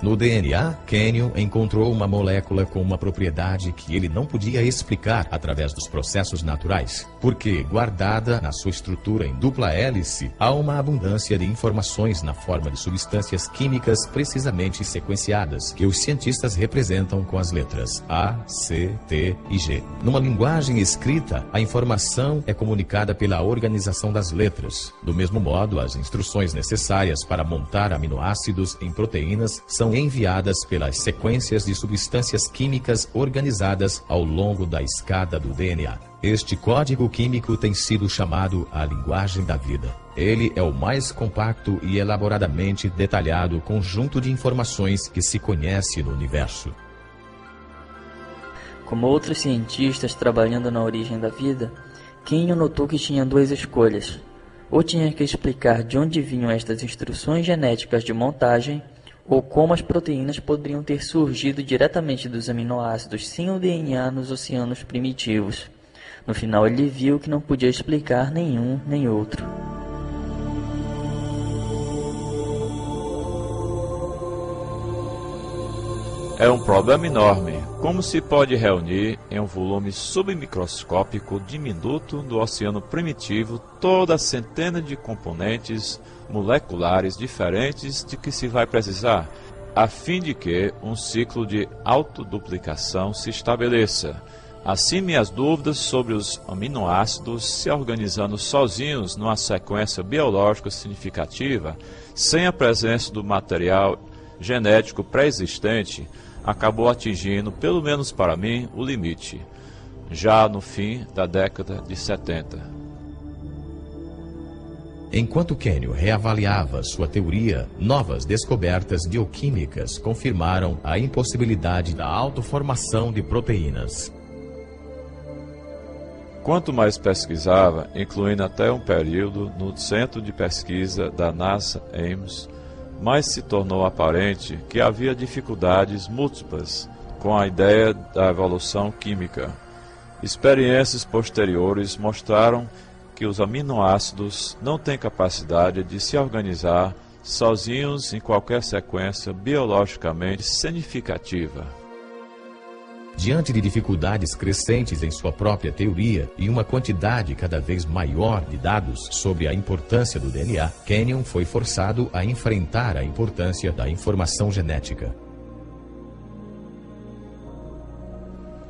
No DNA, Kenyon encontrou uma molécula com uma propriedade que ele não podia explicar através dos processos naturais, porque, guardada na sua estrutura em dupla hélice, há uma abundância de informações na forma de substâncias químicas precisamente sequenciadas, que os cientistas representam com as letras A, C, T e G. Numa linguagem escrita, a informação é comunicada pela organização das letras. Do mesmo modo, as instruções necessárias para montar aminoácidos em proteínas são enviadas pelas sequências de substâncias químicas organizadas ao longo da escada do DNA. Este código químico tem sido chamado a linguagem da vida. Ele é o mais compacto e elaboradamente detalhado conjunto de informações que se conhece no universo. Como outros cientistas trabalhando na origem da vida, Kenyon notou que tinha duas escolhas. Ou tinha que explicar de onde vinham estas instruções genéticas de montagem, ou como as proteínas poderiam ter surgido diretamente dos aminoácidos sem o DNA nos oceanos primitivos. No final ele viu que não podia explicar nenhum nem outro. É um problema enorme. Como se pode reunir em um volume submicroscópico diminuto do oceano primitivo toda a centena de componentes moleculares diferentes de que se vai precisar, a fim de que um ciclo de autoduplicação se estabeleça? Assim, minhas dúvidas sobre os aminoácidos se organizando sozinhos numa sequência biológica significativa, sem a presença do material genético pré-existente, acabou atingindo, pelo menos para mim, o limite, já no fim da década de 70. Enquanto Kenyon reavaliava sua teoria, novas descobertas bioquímicas confirmaram a impossibilidade da autoformação de proteínas. Quanto mais pesquisava, incluindo até um período no centro de pesquisa da NASA Ames, mais se tornou aparente que havia dificuldades múltiplas com a ideia da evolução química. Experiências posteriores mostraram que os aminoácidos não têm capacidade de se organizar sozinhos em qualquer sequência biologicamente significativa. Diante de dificuldades crescentes em sua própria teoria e uma quantidade cada vez maior de dados sobre a importância do DNA, Kenyon foi forçado a enfrentar a importância da informação genética.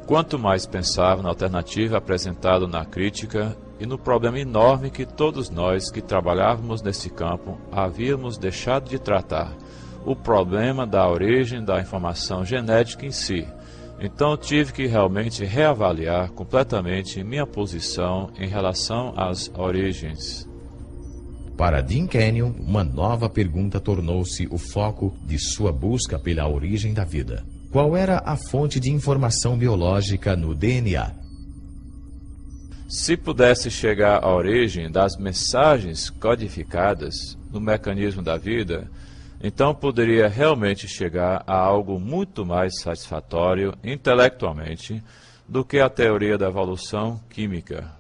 Quanto mais pensava na alternativa apresentada na crítica e no problema enorme que todos nós que trabalhávamos nesse campo havíamos deixado de tratar, o problema da origem da informação genética em si, então tive que realmente reavaliar completamente minha posição em relação às origens. Para Dean Kenyon, uma nova pergunta tornou-se o foco de sua busca pela origem da vida. Qual era a fonte de informação biológica no DNA? Se pudesse chegar à origem das mensagens codificadas no mecanismo da vida, então poderia realmente chegar a algo muito mais satisfatório intelectualmente do que a teoria da evolução química.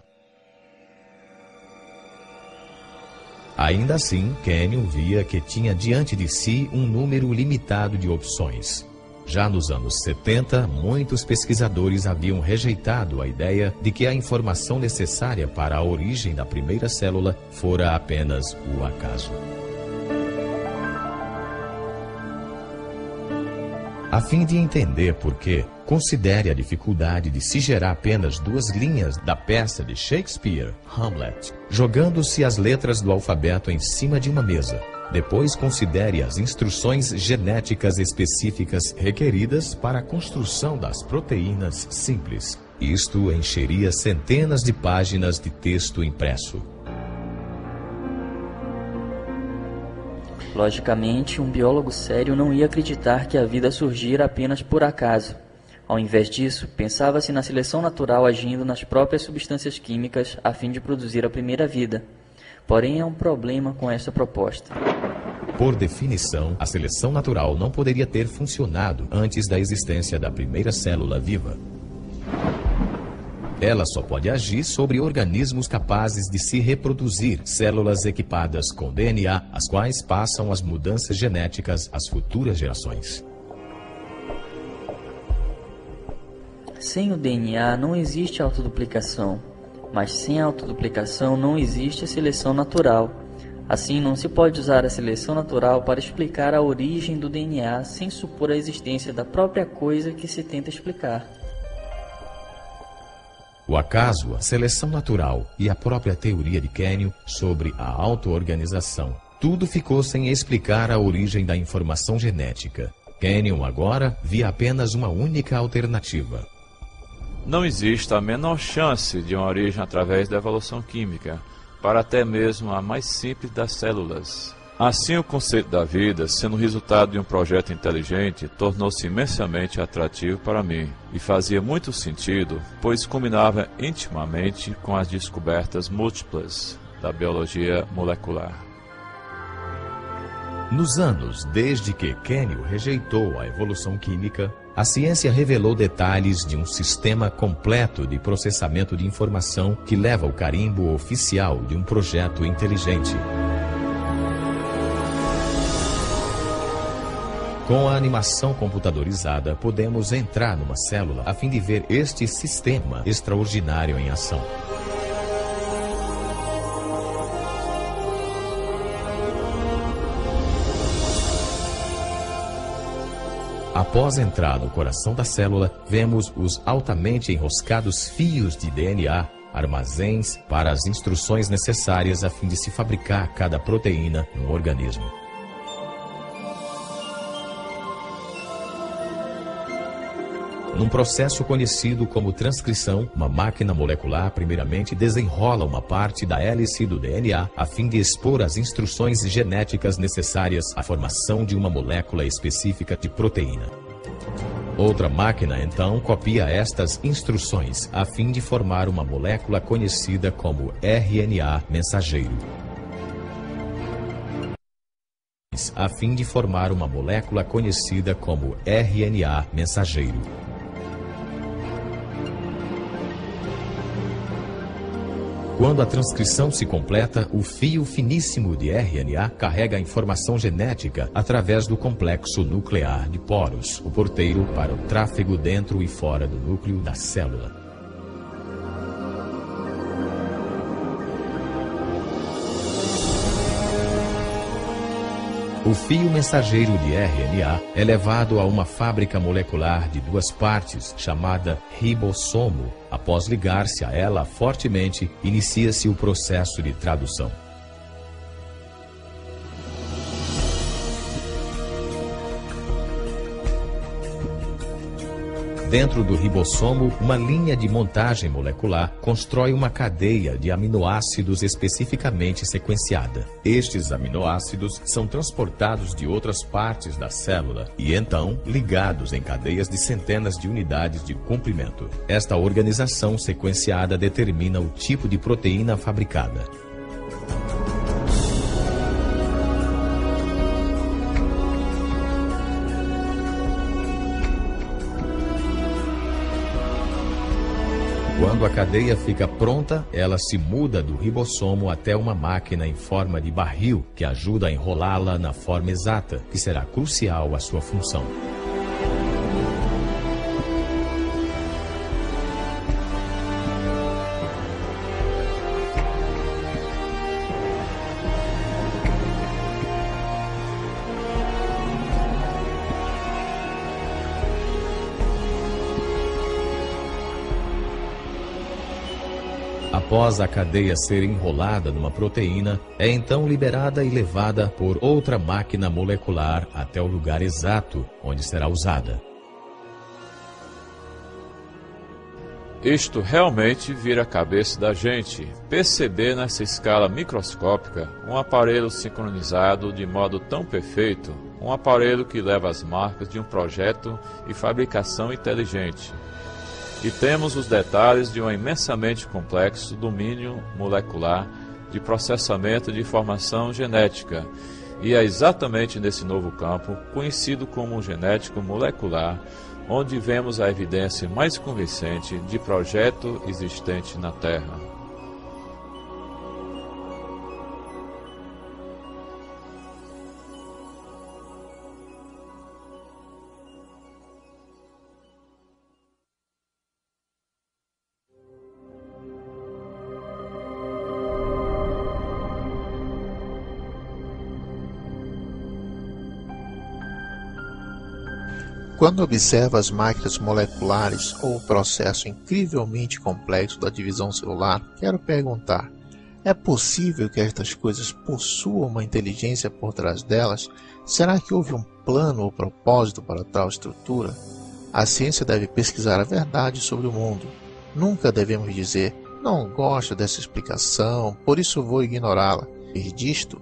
Ainda assim, Kenyon via que tinha diante de si um número limitado de opções. Já nos anos 70, muitos pesquisadores haviam rejeitado a ideia de que a informação necessária para a origem da primeira célula fora apenas o acaso. A fim de entender por quê, considere a dificuldade de se gerar apenas 2 linhas da peça de Shakespeare, Hamlet, jogando-se as letras do alfabeto em cima de uma mesa. Depois considere as instruções genéticas específicas requeridas para a construção das proteínas simples. Isto encheria centenas de páginas de texto impresso. Logicamente, um biólogo sério não ia acreditar que a vida surgira apenas por acaso. Ao invés disso, pensava-se na seleção natural agindo nas próprias substâncias químicas a fim de produzir a primeira vida. Porém, há um problema com esta proposta. Por definição, a seleção natural não poderia ter funcionado antes da existência da primeira célula viva. Ela só pode agir sobre organismos capazes de se reproduzir, células equipadas com DNA, as quais passam as mudanças genéticas às futuras gerações. Sem o DNA não existe autoduplicação, mas sem a autoduplicação não existe a seleção natural. Assim, não se pode usar a seleção natural para explicar a origem do DNA sem supor a existência da própria coisa que se tenta explicar. O acaso, a seleção natural e a própria teoria de Kenyon sobre a auto-organização, tudo ficou sem explicar a origem da informação genética. Kenyon agora via apenas uma única alternativa. Não existe a menor chance de uma origem através da evolução química, para até mesmo a mais simples das células. Assim, o conceito da vida, sendo resultado de um projeto inteligente, tornou-se imensamente atrativo para mim e fazia muito sentido, pois combinava intimamente com as descobertas múltiplas da biologia molecular. Nos anos desde que Kenyon rejeitou a evolução química, a ciência revelou detalhes de um sistema completo de processamento de informação que leva o carimbo oficial de um projeto inteligente. Com a animação computadorizada, podemos entrar numa célula a fim de ver este sistema extraordinário em ação. Após entrar no coração da célula, vemos os altamente enroscados fios de DNA, armazéns para as instruções necessárias a fim de se fabricar cada proteína no organismo. Num processo conhecido como transcrição, uma máquina molecular primeiramente desenrola uma parte da hélice do DNA a fim de expor as instruções genéticas necessárias à formação de uma molécula específica de proteína. Outra máquina, então, copia estas instruções a fim de formar uma molécula conhecida como RNA mensageiro. A fim de formar uma molécula conhecida como RNA mensageiro. Quando a transcrição se completa, o fio finíssimo de RNA carrega a informação genética através do complexo nuclear de poros, o porteiro para o tráfego dentro e fora do núcleo da célula. O fio mensageiro de RNA é levado a uma fábrica molecular de 2 partes, chamada ribossomo. Após ligar-se a ela fortemente, inicia-se o processo de tradução. Dentro do ribossomo, uma linha de montagem molecular constrói uma cadeia de aminoácidos especificamente sequenciada. Estes aminoácidos são transportados de outras partes da célula e, então, ligados em cadeias de centenas de unidades de comprimento. Esta organização sequenciada determina o tipo de proteína fabricada. Quando a cadeia fica pronta, ela se muda do ribossomo até uma máquina em forma de barril que ajuda a enrolá-la na forma exata, que será crucial à sua função. Após a cadeia ser enrolada numa proteína, é então liberada e levada por outra máquina molecular até o lugar exato onde será usada. Isto realmente vira a cabeça da gente, perceber nessa escala microscópica um aparelho sincronizado de modo tão perfeito, um aparelho que leva as marcas de um projeto e fabricação inteligente. E temos os detalhes de um imensamente complexo domínio molecular de processamento de informação genética. E é exatamente nesse novo campo, conhecido como genético molecular, onde vemos a evidência mais convincente de projeto existente na Terra. Quando observa as máquinas moleculares ou o processo incrivelmente complexo da divisão celular, quero perguntar: é possível que estas coisas possuam uma inteligência por trás delas? Será que houve um plano ou propósito para tal estrutura? A ciência deve pesquisar a verdade sobre o mundo. Nunca devemos dizer: não gosto dessa explicação, por isso vou ignorá-la. Disto,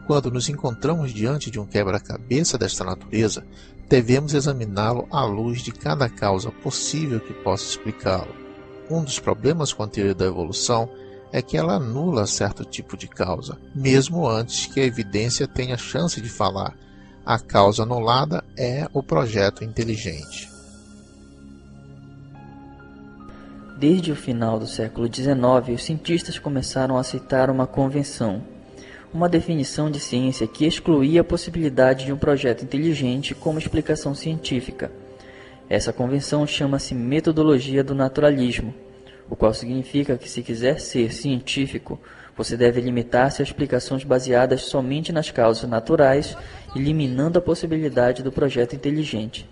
quando nos encontramos diante de um quebra-cabeça desta natureza, devemos examiná-lo à luz de cada causa possível que possa explicá-lo. Um dos problemas com a teoria da evolução é que ela anula certo tipo de causa, mesmo antes que a evidência tenha chance de falar. A causa anulada é o projeto inteligente. Desde o final do século XIX, os cientistas começaram a aceitar uma convenção, uma definição de ciência que excluía a possibilidade de um projeto inteligente como explicação científica. Essa convenção chama-se metodologia do naturalismo, o qual significa que, se quiser ser científico, você deve limitar-se a explicações baseadas somente nas causas naturais, eliminando a possibilidade do projeto inteligente.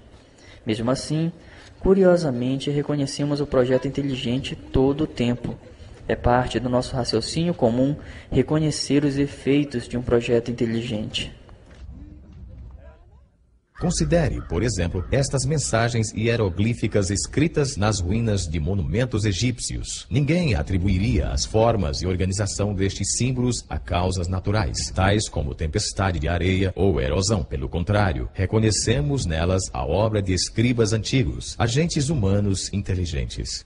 Mesmo assim, curiosamente, reconhecemos o projeto inteligente todo o tempo. É parte do nosso raciocínio comum reconhecer os efeitos de um projeto inteligente. Considere, por exemplo, estas mensagens hieroglíficas escritas nas ruínas de monumentos egípcios. Ninguém atribuiria as formas e organização destes símbolos a causas naturais, tais como tempestade de areia ou erosão. Pelo contrário, reconhecemos nelas a obra de escribas antigos, agentes humanos inteligentes.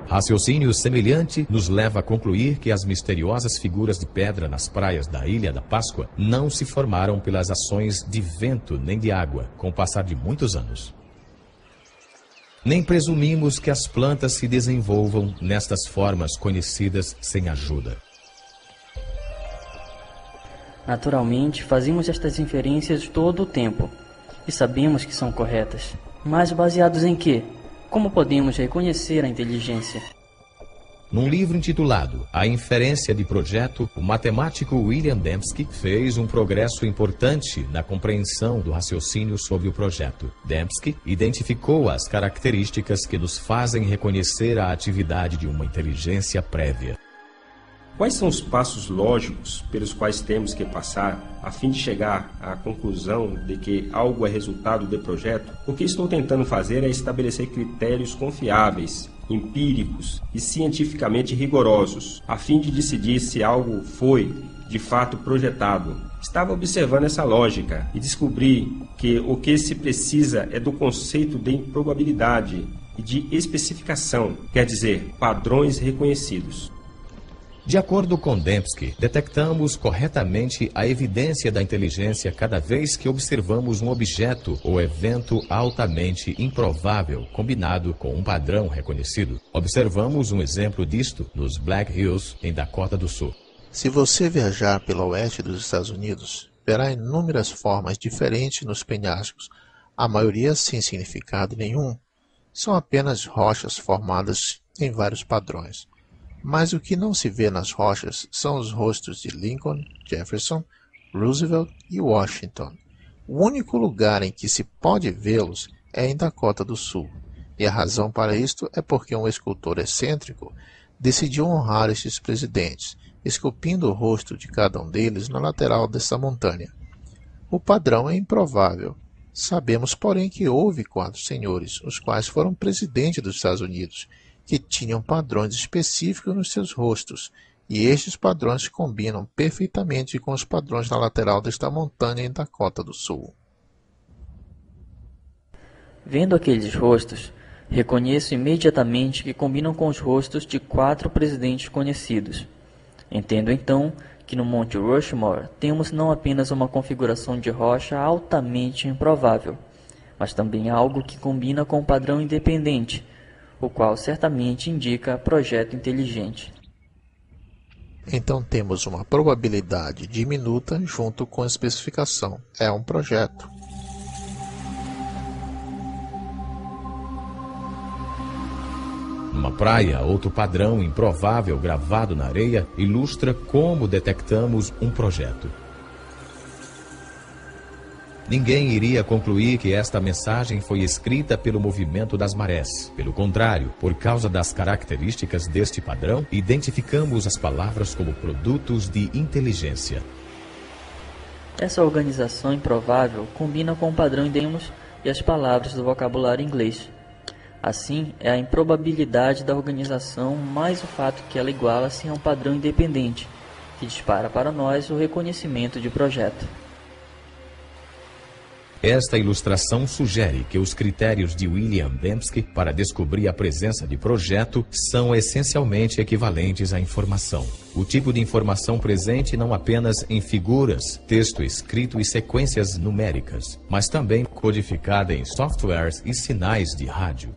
Raciocínio semelhante nos leva a concluir que as misteriosas figuras de pedra nas praias da Ilha da Páscoa não se formaram pelas ações de vento nem de água, com o passar de muitos anos. Nem presumimos que as plantas se desenvolvam nestas formas conhecidas sem ajuda. Naturalmente, fazemos estas inferências todo o tempo, e sabemos que são corretas. Mas baseados em quê? Como podemos reconhecer a inteligência? Num livro intitulado A Inferência de Projeto, o matemático William Dembski fez um progresso importante na compreensão do raciocínio sobre o projeto. Dembski identificou as características que nos fazem reconhecer a atividade de uma inteligência prévia. Quais são os passos lógicos pelos quais temos que passar a fim de chegar à conclusão de que algo é resultado do projeto? O que estou tentando fazer é estabelecer critérios confiáveis, empíricos e cientificamente rigorosos, a fim de decidir se algo foi, de fato, projetado. Estava observando essa lógica e descobri que o que se precisa é do conceito de improbabilidade e de especificação, quer dizer, padrões reconhecidos. De acordo com Dembski, detectamos corretamente a evidência da inteligência cada vez que observamos um objeto ou evento altamente improvável combinado com um padrão reconhecido. Observamos um exemplo disto nos Black Hills, em Dakota do Sul. Se você viajar pelo oeste dos Estados Unidos, verá inúmeras formas diferentes nos penhascos, a maioria sem significado nenhum. São apenas rochas formadas em vários padrões. Mas o que não se vê nas rochas são os rostos de Lincoln, Jefferson, Roosevelt e Washington. O único lugar em que se pode vê-los é em Dakota do Sul, e a razão para isto é porque um escultor excêntrico decidiu honrar estes presidentes, esculpindo o rosto de cada um deles na lateral desta montanha. O padrão é improvável. Sabemos, porém, que houve 4 senhores, os quais foram presidentes dos Estados Unidos, que tinham padrões específicos nos seus rostos, e estes padrões combinam perfeitamente com os padrões na lateral desta montanha em Dakota do Sul. Vendo aqueles rostos, reconheço imediatamente que combinam com os rostos de 4 presidentes conhecidos. Entendo então que no Monte Rushmore temos não apenas uma configuração de rocha altamente improvável, mas também algo que combina com um padrão independente, o qual certamente indica projeto inteligente. Então temos uma probabilidade diminuta junto com a especificação. É um projeto. Numa praia, outro padrão improvável gravado na areia ilustra como detectamos um projeto. Ninguém iria concluir que esta mensagem foi escrita pelo movimento das marés. Pelo contrário, por causa das características deste padrão, identificamos as palavras como produtos de inteligência. Essa organização improvável combina com o padrão Demos e as palavras do vocabulário inglês. Assim, é a improbabilidade da organização mais o fato que ela iguala-se a um padrão independente, que dispara para nós o reconhecimento de projeto. Esta ilustração sugere que os critérios de William Dembski para descobrir a presença de projeto são essencialmente equivalentes à informação. O tipo de informação presente não apenas em figuras, texto escrito e sequências numéricas, mas também codificada em softwares e sinais de rádio.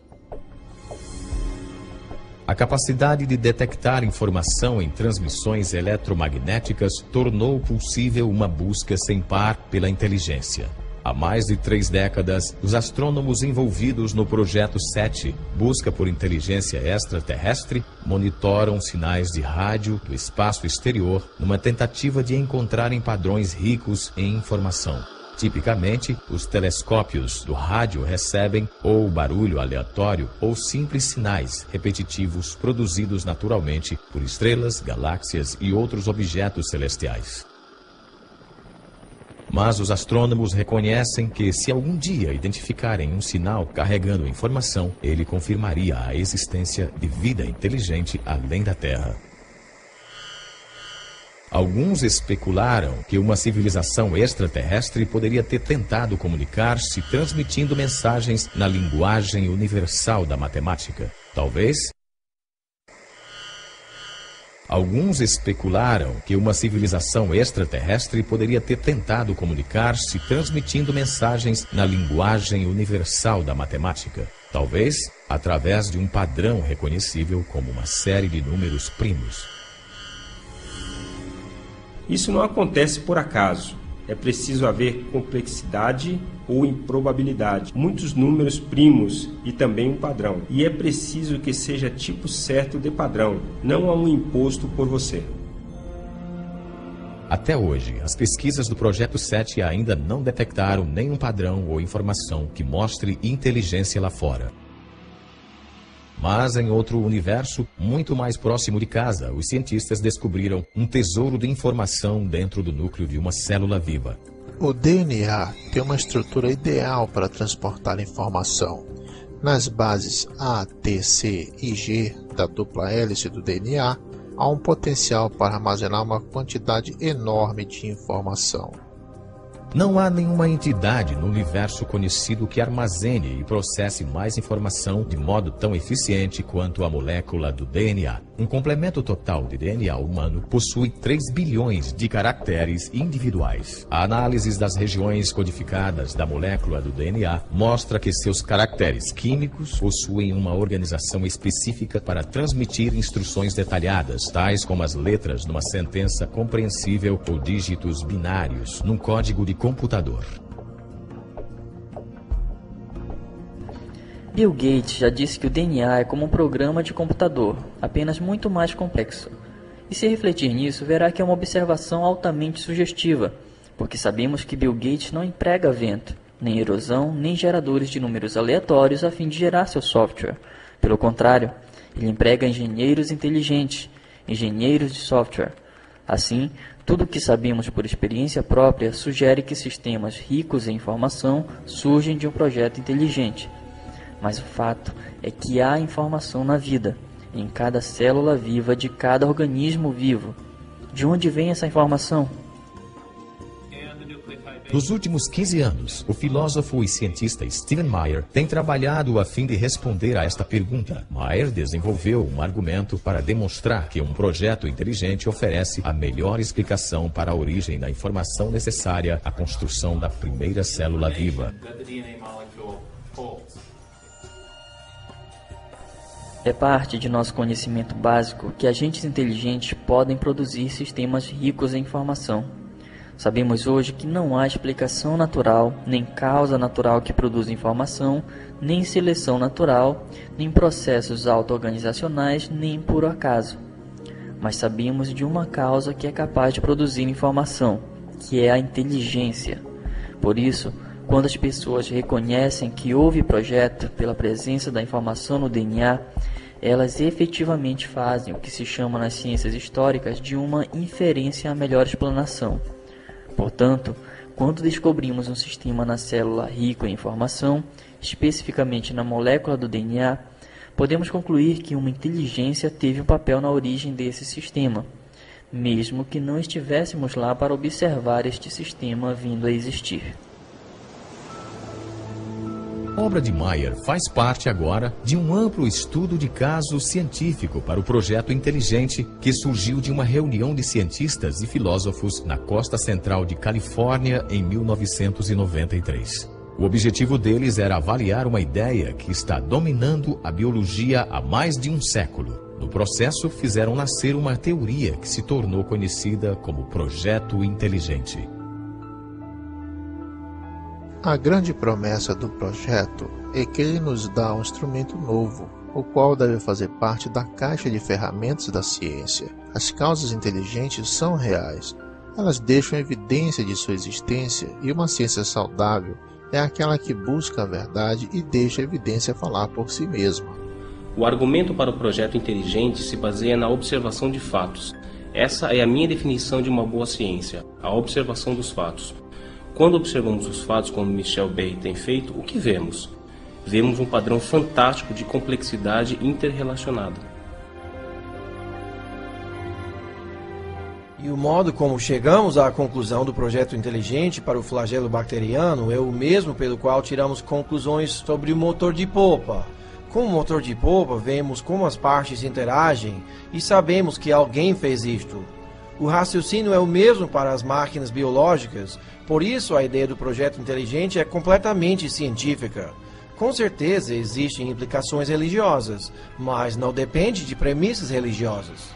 A capacidade de detectar informação em transmissões eletromagnéticas tornou possível uma busca sem par pela inteligência. Há mais de 3 décadas, os astrônomos envolvidos no Projeto 7, Busca por Inteligência Extraterrestre, monitoram sinais de rádio do espaço exterior numa tentativa de encontrarem padrões ricos em informação. Tipicamente, os telescópios do rádio recebem ou barulho aleatório ou simples sinais repetitivos produzidos naturalmente por estrelas, galáxias e outros objetos celestiais. Mas os astrônomos reconhecem que, se algum dia identificarem um sinal carregando informação, ele confirmaria a existência de vida inteligente além da Terra. Alguns especularam que uma civilização extraterrestre poderia ter tentado comunicar-se transmitindo mensagens na linguagem universal da matemática. Talvez. Alguns especularam que uma civilização extraterrestre poderia ter tentado comunicar-se transmitindo mensagens na linguagem universal da matemática. Talvez através de um padrão reconhecível como uma série de números primos. Isso não acontece por acaso. É preciso haver complexidade ou improbabilidade, muitos números primos e também um padrão. E é preciso que seja tipo certo de padrão, não há um imposto por você. Até hoje, as pesquisas do Projeto 7 ainda não detectaram nenhum padrão ou informação que mostre inteligência lá fora. Mas em outro universo, muito mais próximo de casa, os cientistas descobriram um tesouro de informação dentro do núcleo de uma célula viva. O DNA tem uma estrutura ideal para transportar informação. Nas bases A, T, C e G da dupla hélice do DNA, há um potencial para armazenar uma quantidade enorme de informação. Não há nenhuma entidade no universo conhecido que armazene e processe mais informação de modo tão eficiente quanto a molécula do DNA. Um complemento total de DNA humano possui 3 bilhões de caracteres individuais. A análise das regiões codificadas da molécula do DNA mostra que seus caracteres químicos possuem uma organização específica para transmitir instruções detalhadas, tais como as letras numa sentença compreensível ou dígitos binários num código de computador. Bill Gates já disse que o DNA é como um programa de computador, apenas muito mais complexo. E se refletir nisso, verá que é uma observação altamente sugestiva, porque sabemos que Bill Gates não emprega vento, nem erosão, nem geradores de números aleatórios a fim de gerar seu software. Pelo contrário, ele emprega engenheiros inteligentes, engenheiros de software. Assim, tudo o que sabemos por experiência própria sugere que sistemas ricos em informação surgem de um projeto inteligente. Mas o fato é que há informação na vida, em cada célula viva de cada organismo vivo. De onde vem essa informação? Nos últimos 15 anos, o filósofo e cientista Stephen Meyer tem trabalhado a fim de responder a esta pergunta. Meyer desenvolveu um argumento para demonstrar que um projeto inteligente oferece a melhor explicação para a origem da informação necessária à construção da primeira célula viva. É parte de nosso conhecimento básico que agentes inteligentes podem produzir sistemas ricos em informação. Sabemos hoje que não há explicação natural, nem causa natural que produza informação, nem seleção natural, nem processos auto-organizacionais, nem por acaso. Mas sabemos de uma causa que é capaz de produzir informação, que é a inteligência. Por isso, quando as pessoas reconhecem que houve projeto pela presença da informação no DNA, elas efetivamente fazem o que se chama nas ciências históricas de uma inferência à melhor explanação. Portanto, quando descobrimos um sistema na célula rico em informação, especificamente na molécula do DNA, podemos concluir que uma inteligência teve um papel na origem desse sistema, mesmo que não estivéssemos lá para observar este sistema vindo a existir. A obra de Meyer faz parte agora de um amplo estudo de caso científico para o projeto inteligente que surgiu de uma reunião de cientistas e filósofos na costa central de Califórnia em 1993. O objetivo deles era avaliar uma ideia que está dominando a biologia há mais de um século. No processo, fizeram nascer uma teoria que se tornou conhecida como Projeto Inteligente. A grande promessa do projeto é que ele nos dá um instrumento novo, o qual deve fazer parte da caixa de ferramentas da ciência. As causas inteligentes são reais, elas deixam evidência de sua existência, e uma ciência saudável é aquela que busca a verdade e deixa a evidência falar por si mesma. O argumento para o projeto inteligente se baseia na observação de fatos. Essa é a minha definição de uma boa ciência, a observação dos fatos. Quando observamos os fatos como Michel Bay tem feito, o que vemos? Vemos um padrão fantástico de complexidade interrelacionada. E o modo como chegamos à conclusão do projeto inteligente para o flagelo bacteriano é o mesmo pelo qual tiramos conclusões sobre o motor de polpa. Com o motor de polpa, vemos como as partes interagem e sabemos que alguém fez isto. O raciocínio é o mesmo para as máquinas biológicas, por isso a ideia do projeto inteligente é completamente científica. Com certeza existem implicações religiosas, mas não depende de premissas religiosas.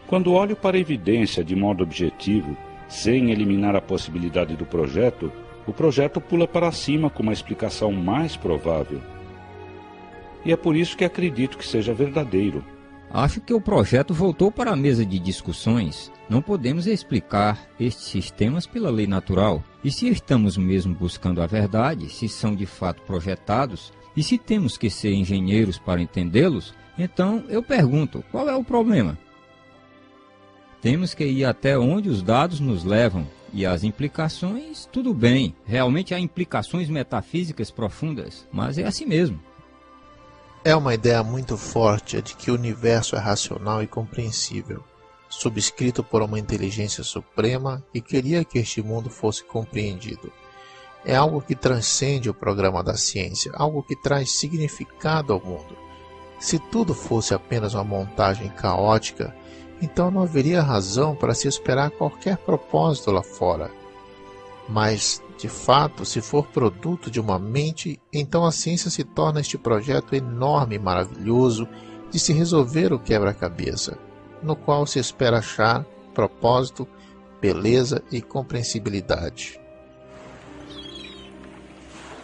Quando olho para a evidência de modo objetivo, sem eliminar a possibilidade do projeto, o projeto pula para cima com uma explicação mais provável. E é por isso que acredito que seja verdadeiro. Acho que o projeto voltou para a mesa de discussões. Não podemos explicar estes sistemas pela lei natural. E se estamos mesmo buscando a verdade, se são de fato projetados, e se temos que ser engenheiros para entendê-los, então eu pergunto, qual é o problema? Temos que ir até onde os dados nos levam. E as implicações, tudo bem. Realmente há implicações metafísicas profundas, mas é assim mesmo. É uma ideia muito forte a de que o universo é racional e compreensível. subscrito por uma inteligência suprema que queria que este mundo fosse compreendido. É algo que transcende o programa da ciência, algo que traz significado ao mundo. Se tudo fosse apenas uma montagem caótica, então não haveria razão para se esperar qualquer propósito lá fora. Mas, de fato, se for produto de uma mente, então a ciência se torna este projeto enorme e maravilhoso de se resolver o quebra-cabeça, no qual se espera achar propósito, beleza e compreensibilidade.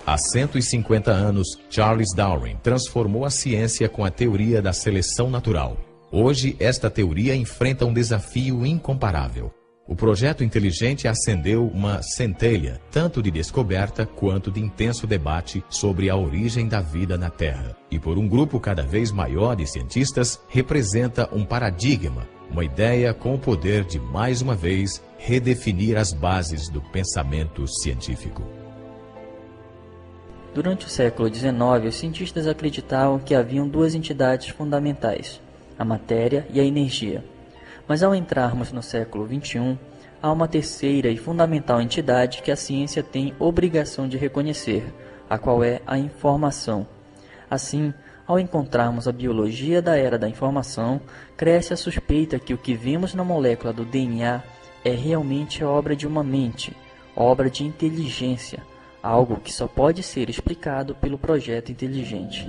Há 150 anos, Charles Darwin transformou a ciência com a teoria da seleção natural. Hoje, esta teoria enfrenta um desafio incomparável. O projeto inteligente acendeu uma centelha, tanto de descoberta quanto de intenso debate sobre a origem da vida na Terra. E por um grupo cada vez maior de cientistas, representa um paradigma, uma ideia com o poder de, mais uma vez, redefinir as bases do pensamento científico. Durante o século XIX, os cientistas acreditavam que haviam duas entidades fundamentais, a matéria e a energia. Mas ao entrarmos no século XXI, há uma terceira e fundamental entidade que a ciência tem obrigação de reconhecer, a qual é a informação. Assim, ao encontrarmos a biologia da era da informação, cresce a suspeita que o que vemos na molécula do DNA é realmente obra de uma mente, obra de inteligência, algo que só pode ser explicado pelo projeto inteligente.